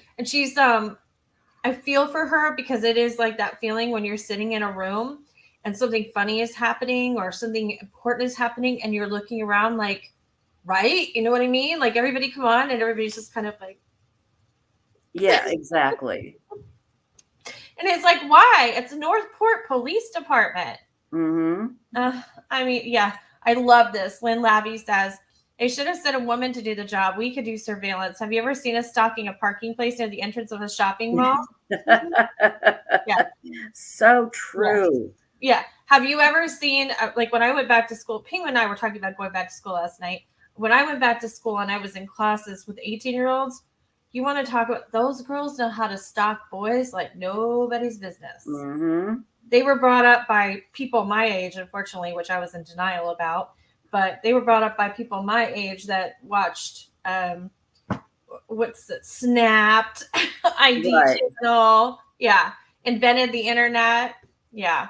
I feel for her because it is that feeling when you're sitting in a room and something funny is happening or something important is happening and you're looking around right? You know what I mean? Everybody come on, and everybody's just kind of yeah, exactly. And it's why? It's Northport Police Department. Mm-hmm. I mean, yeah, I love this. Lynn Lavey says, they should have sent a woman to do the job. We could do surveillance. Have you ever seen us stalking a parking place near the entrance of a shopping mall? Yeah. So true. Yeah. Have you ever seen, when I went back to school, Penguin and I were talking about going back to school last night. When I went back to school and I was in classes with 18-year-olds, you want to talk about, those girls know how to stalk boys like nobody's business. Mm-hmm. They were brought up by people my age, unfortunately, which I was in denial about. But they were brought up by people my age that watched Snapped, ID Right. Channel. Yeah. Invented the internet. Yeah.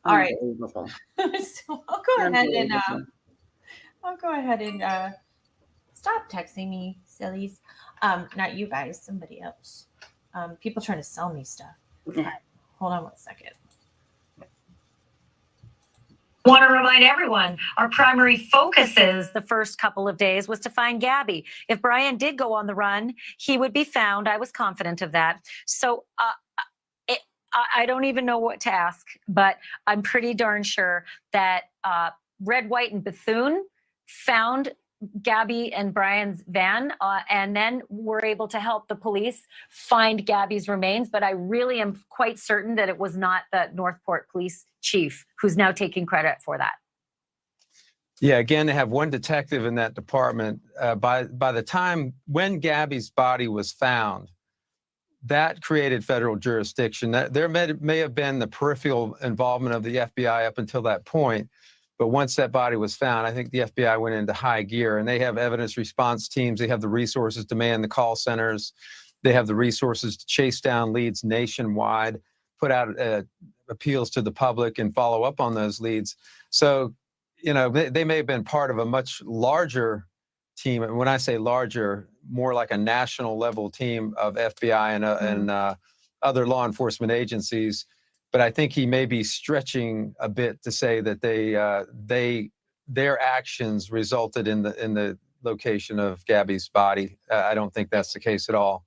All right. So I'll go ahead and stop texting me, sillies. Not you guys, somebody else. People trying to sell me stuff. Yeah. Hold on one second. Want to remind everyone, our primary focuses the first couple of days was to find Gabby. If Brian did go on the run, he would be found. I was confident of that. So I don't even know what to ask, but I'm pretty darn sure that Red, White, and Bethune found Gabby and Brian's van, and then were able to help the police find Gabby's remains. But I really am quite certain that it was not the Northport police chief who's now taking credit for that. Yeah, again, they have one detective in that department. By the time when Gabby's body was found, that created federal jurisdiction. There may have been the peripheral involvement of the FBI up until that point, but once that body was found, I think the FBI went into high gear, and they have evidence response teams. They have the resources to man the call centers. They have the resources to chase down leads nationwide, put out appeals to the public, and follow up on those leads. So, you know, they may have been part of a much larger team. And when I say larger, more like a national level team of FBI and other law enforcement agencies. But I think he may be stretching a bit to say that their actions resulted in the location of Gabby's body. I don't think that's the case at all.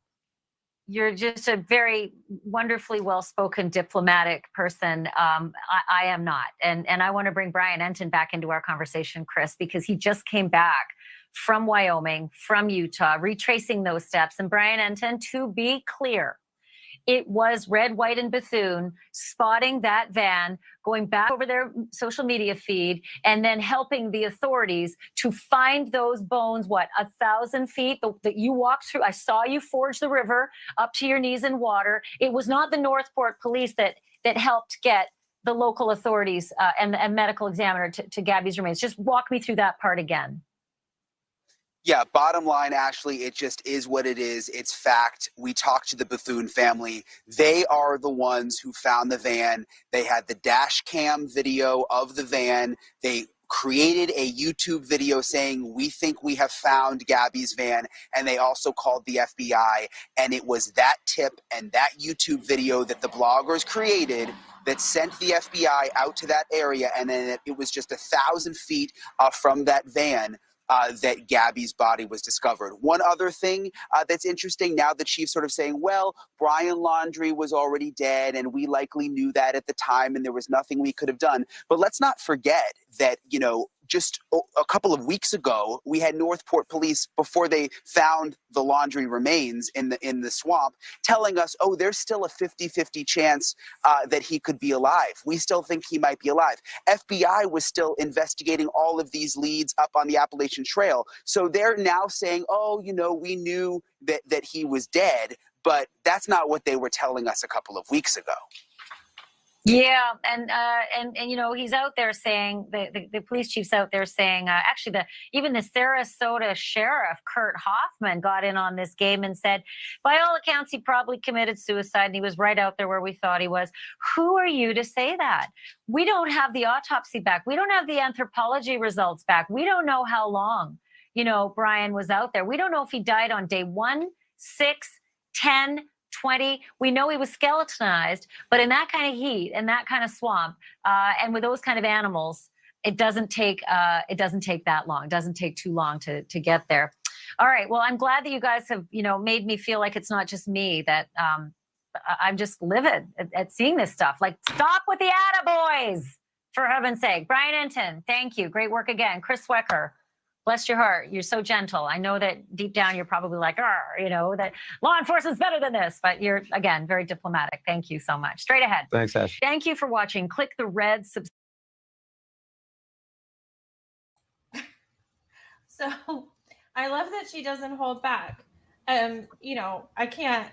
You're just a very wonderfully well-spoken diplomatic person. I am not. And I want to bring Brian Enton back into our conversation, Chris, because he just came back from Wyoming, from Utah, retracing those steps. And Brian Enton, to be clear, it was Red, White, and Bethune spotting that van, going back over their social media feed, and then helping the authorities to find those bones, 1,000 feet that you walked through. I saw you forge the river up to your knees in water. It was not the Northport police that helped get the local authorities and medical examiner to Gabby's remains. Just walk me through that part again. Yeah, bottom line, Ashley, it just is what it is. It's fact. We talked to the Bethune family. They are the ones who found the van. They had the dash cam video of the van. They created a YouTube video saying, we think we have found Gabby's van. And they also called the FBI. And it was that tip and that YouTube video that the bloggers created that sent the FBI out to that area. And then it was just 1,000 feet from that van that Gabby's body was discovered. One other thing that's interesting, now the chief's sort of saying, well, Brian Laundrie was already dead and we likely knew that at the time and there was nothing we could have done. But let's not forget that, you know, just a couple of weeks ago, we had Northport police, before they found the Laundrie remains in the swamp, telling us, oh, there's still a 50-50 chance that he could be alive. We still think he might be alive. FBI was still investigating all of these leads up on the Appalachian Trail. So they're now saying, oh, you know, we knew that he was dead, but that's not what they were telling us a couple of weeks ago. Yeah, and you know, he's out there saying, the police chief's out there saying, actually even the Sarasota sheriff Kurt Hoffman got in on this game and said, by all accounts, he probably committed suicide and he was right out there where we thought he was. Who are you to say that? We don't have the autopsy back. We don't have the anthropology results back. We don't know how long, you know, Brian was out there. We don't know if he died on day 1, 6, 10, 20. We know he was skeletonized, but in that kind of heat and that kind of swamp, and with those kind of animals, it doesn't take that long. It doesn't take too long to get there. All right. Well, I'm glad that you guys have, you know, made me feel like it's not just me, that I'm just livid at seeing this stuff. Like, stop with the attaboys, for heaven's sake. Brian Enton, thank you. Great work again. Chris Swecker, bless your heart. You're so gentle. I know that deep down you're probably like, you know, that law enforcement's better than this, but you're, again, very diplomatic. Thank you so much. Straight ahead. Thanks, Ash. Thank you for watching. Click the red subscribe. So I love that she doesn't hold back. You know, I can't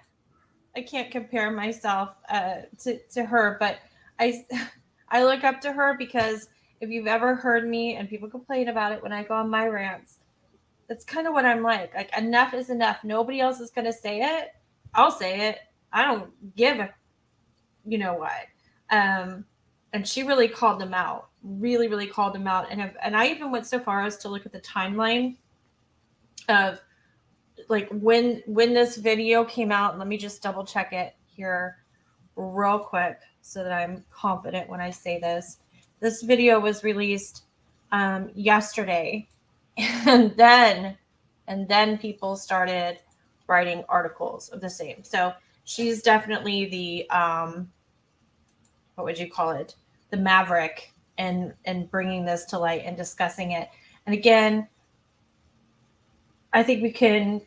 compare myself to her, but I look up to her because if you've ever heard me, and people complain about it when I go on my rants, that's kind of what I'm like. Like, enough is enough. Nobody else is going to say it. I'll say it. I don't give a, you know what. And she really called them out. Really, really called them out. And I even went so far as to look at the timeline of, like, when this video came out. Let me just double check it here real quick so that I'm confident when I say this. This video was released yesterday, and then people started writing articles of the same. So she's definitely the what would you call it? The maverick and bringing this to light and discussing it. And again, I think we can.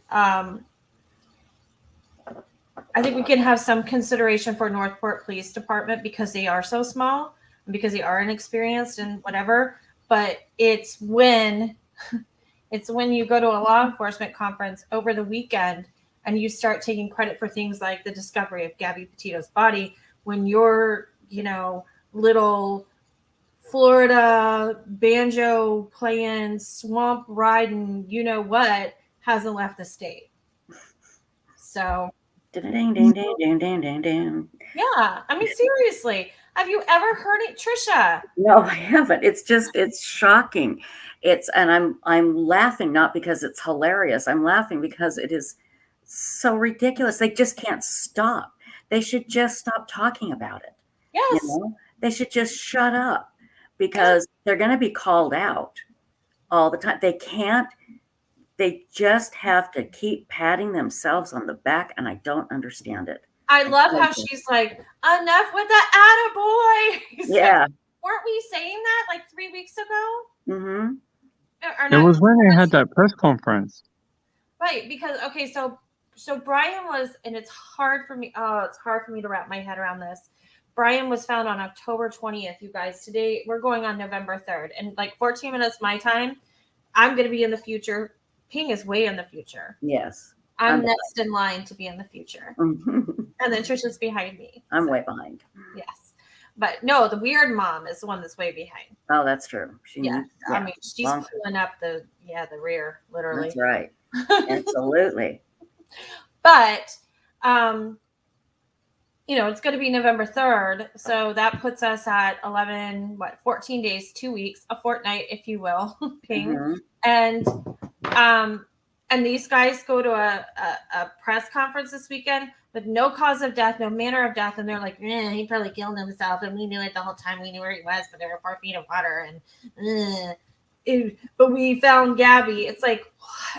I think we can have some consideration for Northport Police Department because they are so small and because they are inexperienced and whatever. But it's when you go to a law enforcement conference over the weekend and you start taking credit for things like the discovery of Gabby Petito's body when your, little Florida banjo playing, swamp riding, what, hasn't left the state. So Ding, ding, ding, ding, ding, ding, ding. yeah, I mean, seriously, have you ever heard it, Trisha? No, I haven't. It's shocking. And I'm laughing not because it's hilarious. I'm laughing because it is so ridiculous. They just can't stop. They should just stop talking about it. Yes. They should just shut up because they're going to be called out all the time. They just have to keep patting themselves on the back, and I don't understand it. I love how she's like, enough with the attaboy. Yeah. Weren't we saying that like 3 weeks ago? Mm-hmm. It was when they had that press conference. Right, because so Brian was, and it's hard for me to wrap my head around this. Brian was found on October 20th, you guys. Today we're going on November 3rd, and like 14 minutes my time, I'm going to be in the future. Ping is way in the future. Yes. I'm next in line to be in the future. And then Trisha's behind me. I'm way behind. Yes. But no, the weird mom is the one that's way behind. Oh, that's true. I mean, she's pulling up the rear, literally. That's right. Absolutely. But it's going to be November 3rd. So that puts us at 14 days, 2 weeks, a fortnight, if you will, Ping. Mm-hmm. And these guys go to a press conference this weekend with no cause of death, no manner of death. And they're like, he probably killed himself. And we knew it the whole time. We knew where he was, but there were 4 feet of water. But we found Gabby. It's like,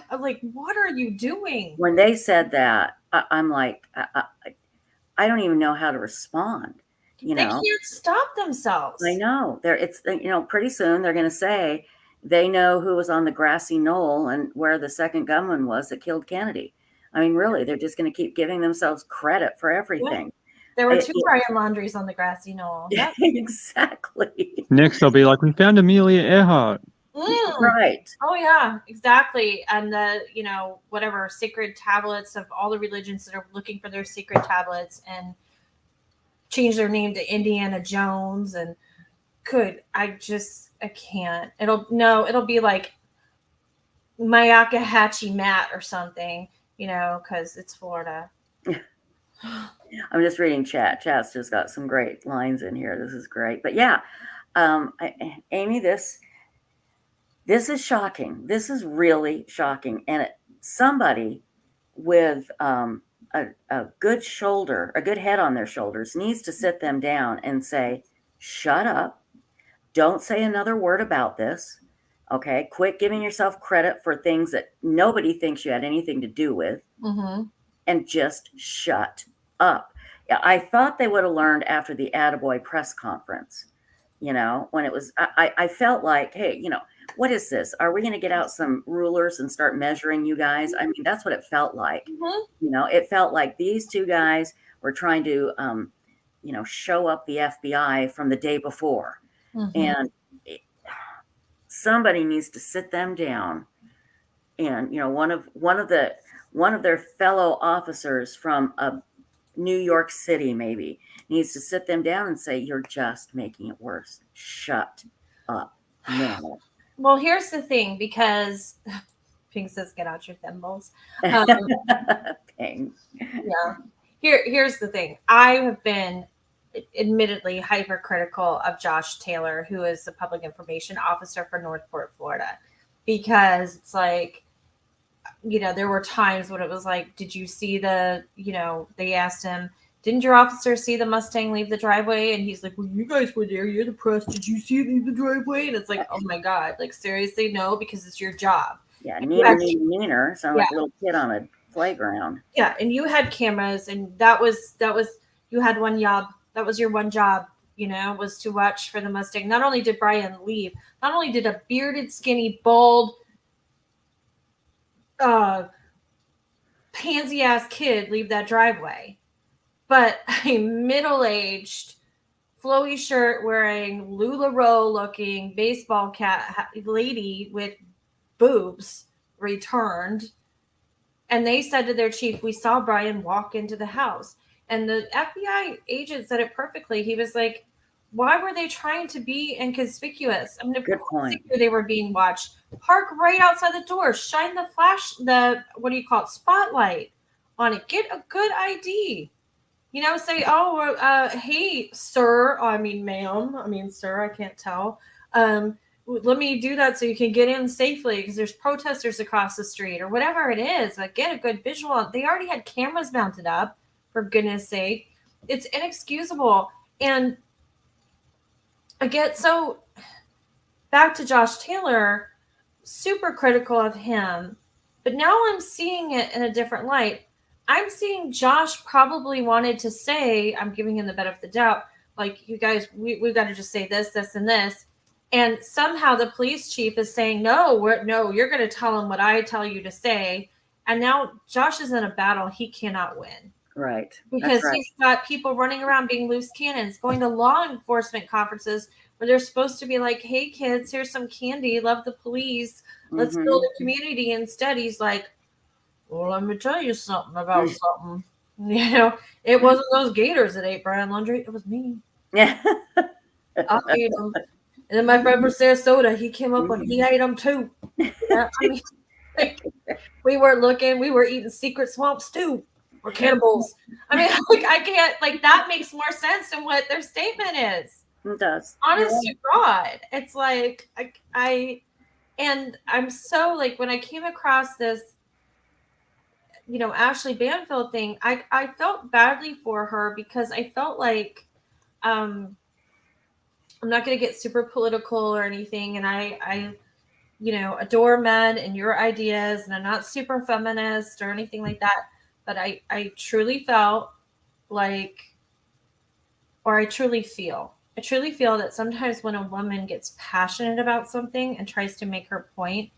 what are you doing? When they said that, I'm like, I don't even know how to respond. They can't stop themselves. I know. Pretty soon they're going to say they know who was on the grassy knoll and where the second gunman was that killed Kennedy. I mean, really, they're just going to keep giving themselves credit for everything. Yeah. There were 2 Brian Laundries on the grassy knoll. Yep. Exactly. Next, they'll be like, we found Amelia Earhart. Right. Oh yeah, exactly. And the whatever sacred tablets of all the religions that are looking for their secret tablets and change their name to Indiana Jones and I can't. It'll be like Mayakahatchee Matt or something, because it's Florida. I'm just reading chat. Chat's just got some great lines in here. This is great. But yeah, Amy, this is shocking. This is really shocking. And somebody with a good shoulder, a good head on their shoulders needs to sit them down and say, shut up. Don't say another word about this. Okay. Quit giving yourself credit for things that nobody thinks you had anything to do with. Mm-hmm. And just shut up. I thought they would have learned after the Attaboy press conference, when it was, I felt like, hey, what is this? Are we going to get out some rulers and start measuring you guys? I mean, that's what it felt like. Mm-hmm. It felt like these 2 guys were trying to, show up the FBI from the day before. Mm-hmm. And somebody needs to sit them down. And, one of their fellow officers from New York City maybe needs to sit them down and say, you're just making it worse. Shut up. No. Well, here's the thing, because Ping says, get out your thimbles. Ping. Yeah. Here's the thing. I have been admittedly hypercritical of Josh Taylor, who is the public information officer for Northport, Florida, because it's like, there were times when it was like, did you see they asked him, didn't your officer see the Mustang leave the driveway? And he's like, well, you guys were there. You're the press. Did you see it leave the driveway? And it's like, oh my God, like seriously, no, because it's your job. Yeah. Neener. Sound like a little kid on a playground. Yeah. And you had cameras, and that was, you had one job. That was your one job, was to watch for the Mustang. Not only did Brian leave, not only did a bearded, skinny, bald, pansy ass kid leave that driveway, but a middle-aged, flowy shirt wearing LuLaRoe looking baseball cap lady with boobs returned. And they said to their chief, we saw Brian walk into the house. And the FBI agent said it perfectly. He was like, why were they trying to be inconspicuous? I mean, of Good course point. they were being watched. Park right outside the door. Shine the flash, what do you call it, spotlight on it. Get a good ID. You know, say, oh, hey, sir. I mean, ma'am. I mean, sir, I can't tell. Let me do that so you can get in safely because there's protesters across the street or whatever it is. Like, get a good visual. They already had cameras mounted up, for goodness sake. It's inexcusable. And I get so back to Josh Taylor, super critical of him. But now I'm seeing it in a different light. I'm seeing Josh probably wanted to say, I'm giving him the benefit of the doubt, like, you guys, we've got to just say this, this, and this. And somehow the police chief is saying, no, you're going to tell him what I tell you to say. And now Josh is in a battle he cannot win. Right. Because That's right. he's got people running around being loose cannons, going to law enforcement conferences where they're supposed to be like, hey, kids, here's some candy. Love the police. Let's build a community. Instead, he's like, well, let me tell you something about something. You know, it wasn't those gators that ate Brian Laundrie. It was me. Yeah. I ate them. And then my friend from Sarasota, he came up and he ate them too. I mean, like, we weren't looking. We were eating secret swamp stew. We're cannibals. I mean, like, I can't, like, that makes more sense than what their statement is. It does. Honest to God. It's like, and I'm so, like, when I came across this, you know, Ashley Banfield thing, I felt badly for her because I felt like, I'm not going to get super political or anything. And I, you know, adore men and your ideas, and I'm not super feminist or anything like that. But I truly felt like, or I truly feel that sometimes when a woman gets passionate about something and tries to make her point,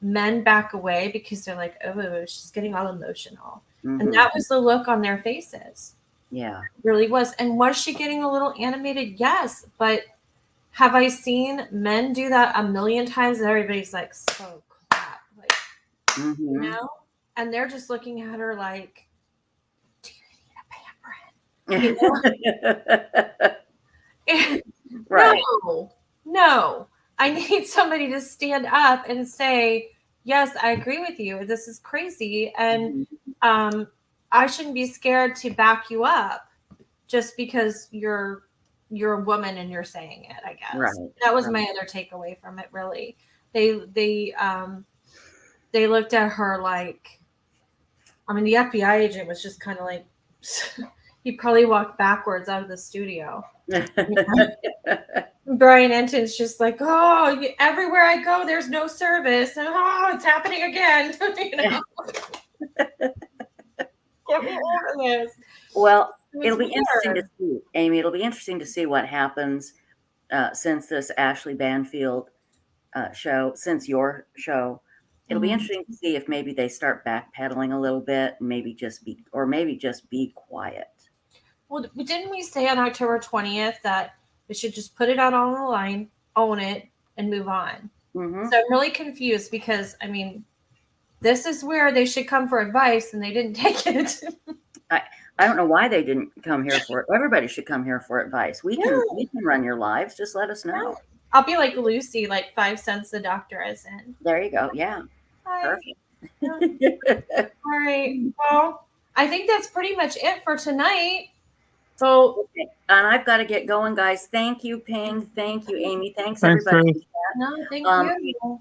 men back away because they're like, oh, she's getting all emotional. And that was the look on their faces. Yeah. It really was. And was she getting a little animated? Yes. But have I seen men do that a million times and everybody's like, so crap. Like, you know? And they're just looking at her like, do you need a pampering? You know? Right. No. I need somebody to stand up and say, yes, I agree with you. This is crazy. And I shouldn't be scared to back you up just because you're a woman and you're saying it, I guess. Right. That was my other takeaway from it, really. They looked at her like, I mean, the FBI agent was just kind of like, he probably walked backwards out of the studio. Brian Enton's just like, oh, everywhere I go, there's no service. And, oh, it's happening again. You know? Get me over this. Well, it'll be interesting to see, Amy. It'll be interesting to see what happens since this Ashley Banfield show, since your show. It'll be interesting to see if maybe they start backpedaling a little bit, and maybe just be quiet. Well, didn't we say on October 20th that we should just put it out on the line, own it, and move on? So I'm really confused because, I mean, this is where they should come for advice, and they didn't take it. I don't know why they didn't come here for it. Everybody should come here for advice. We can run your lives. Just let us know. I'll be like Lucy, like 5 cents the doctor is in. There you go. Yeah. Hi. Perfect. All right. Well, I think that's pretty much it for tonight. So, okay. And I've got to get going, guys. Thank you, Ping. Thank you, Amy. Thanks Thanks, everybody. No, thank you.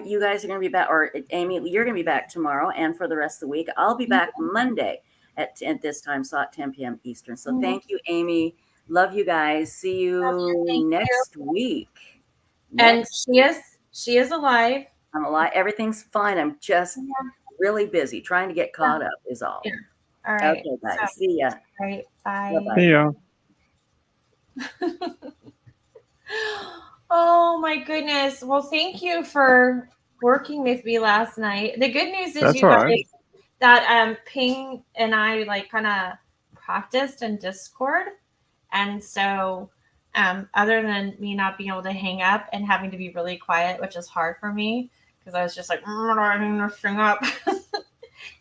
You guys are going to be back, or Amy, you're going to be back tomorrow, and for the rest of the week, I'll be back Monday at this time slot, 10 p.m. Eastern. So thank you, Amy. Love you guys. See you next week. And she is alive. I'm alive. Everything's fine. I'm just really busy trying to get caught up is all. Yeah. All right. Okay, guys. See ya. All right. Bye. Bye-bye. See ya. Oh my goodness. Well, thank you for working with me last night. The good news is That's you all guys right. that Ping and I like kind of practiced in Discord, and so other than me not being able to hang up and having to be really quiet, which is hard for me because I was just like string up.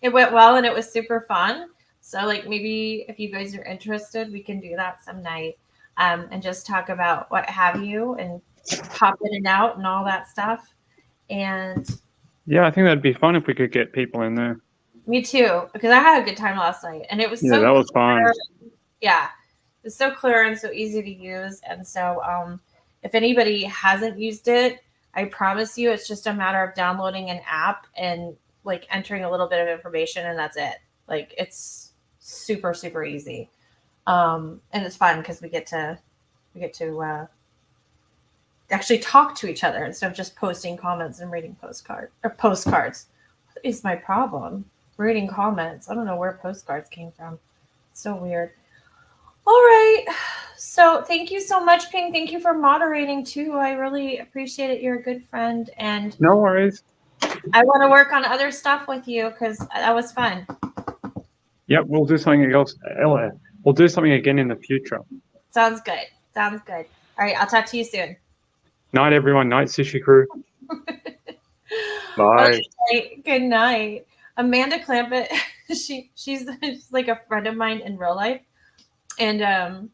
It went well and it was super fun. So like maybe if you guys are interested, we can do that some night and just talk about what have you and pop in and out and all that stuff. And Yeah, I think that'd be fun if we could get people in there. me too, because I had a good time last night and it was Yeah, so that was clear. fun. Yeah, it's so clear and so easy to use. And so if anybody hasn't used it, I promise you it's just a matter of downloading an app and like entering a little bit of information and that's it. Like it's super, super easy. And it's fun because we get to actually talk to each other instead of just posting comments and reading postcards. What is my problem? Reading comments. I don't know where postcards came from. So weird. All right. So thank you so much, Ping. Thank you for moderating too. I really appreciate it. You're a good friend. And No worries. I want to work on other stuff with you because that was fun. Yep, we'll do something else. We'll do something again in the future. Sounds good. Sounds good. All right. I'll talk to you soon. Night, everyone. Night, Sushi Crew. Bye. Okay, good night. Amanda Clampett, she's like a friend of mine in real life. And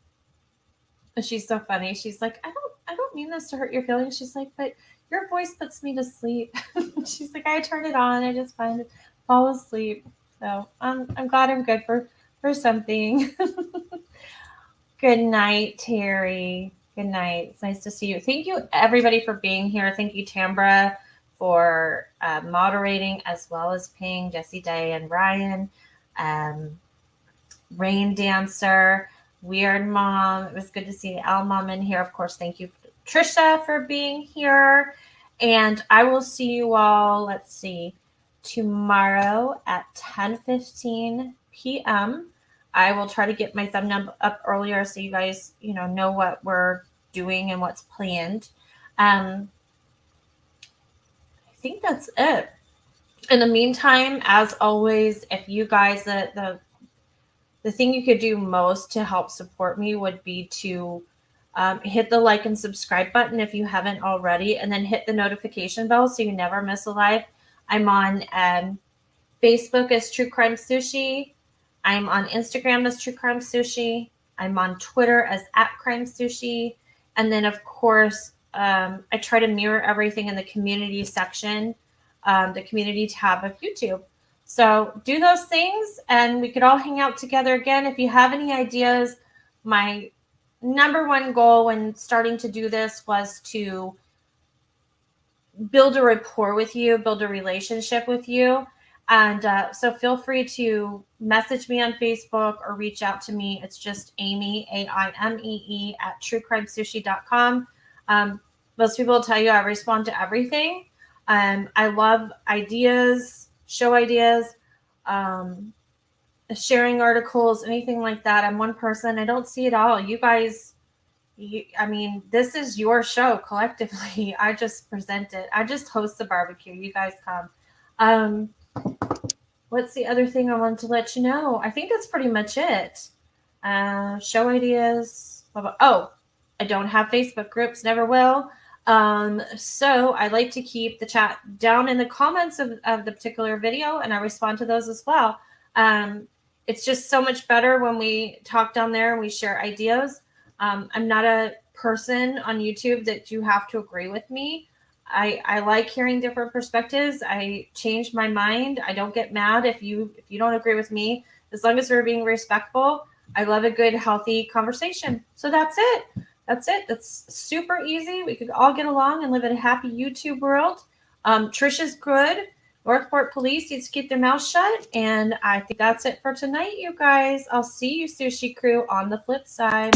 she's so funny. She's like, I don't mean this to hurt your feelings. She's like, but your voice puts me to sleep. She's like, I turn it on. I just fall asleep. So I'm glad I'm good for something. Good night, Terry. Good night. It's nice to see you. Thank you, everybody, for being here. Thank you, Tambra, for moderating, as well as Ping, Jesse Day, and Ryan. Rain Dancer, Weird Mom. It was good to see Al Mom in here. Of course, thank you, Trisha, for being here. And I will see you all, let's see, tomorrow at 10:15 p.m. I will try to get my thumbnail up earlier so you guys, know what we're doing and what's planned. I think that's it. In the meantime, as always, if you guys, the thing you could do most to help support me would be to hit the like and subscribe button if you haven't already, and then hit the notification bell so you never miss a live. I'm on Facebook as True Crime Sushi. I'm on Instagram as True Crime Sushi. I'm on Twitter as @CrimeSushi. And then, of course, I try to mirror everything in the community section, the community tab of YouTube. So do those things and we could all hang out together again. If you have any ideas, my number one goal when starting to do this was to build a rapport with you, build a relationship with you. And so feel free to message me on Facebook or reach out to me. It's just Amy, AIMEE, @truecrimesushi.com. Most people will tell you I respond to everything. I love ideas, show ideas, sharing articles, anything like that. I'm one person. I don't see it all. You guys, this is your show collectively. I just present it. I just host the barbecue. You guys come. What's the other thing I wanted to let you know? I think that's pretty much it. Show ideas. Oh, I don't have Facebook groups, never will. So I like to keep the chat down in the comments of the particular video, and I respond to those as well. It's just so much better when we talk down there and we share ideas. I'm not a person on YouTube that you have to agree with me. I like hearing different perspectives. I change my mind. I don't get mad if you don't agree with me, as long as we're being respectful. I love a good, healthy conversation. So that's it. That's super easy. We could all get along and live in a happy YouTube world. Trisha's good. Northport police needs to keep their mouth shut. And I think that's it for tonight, you guys. I'll see you, Sushi Crew, on the flip side.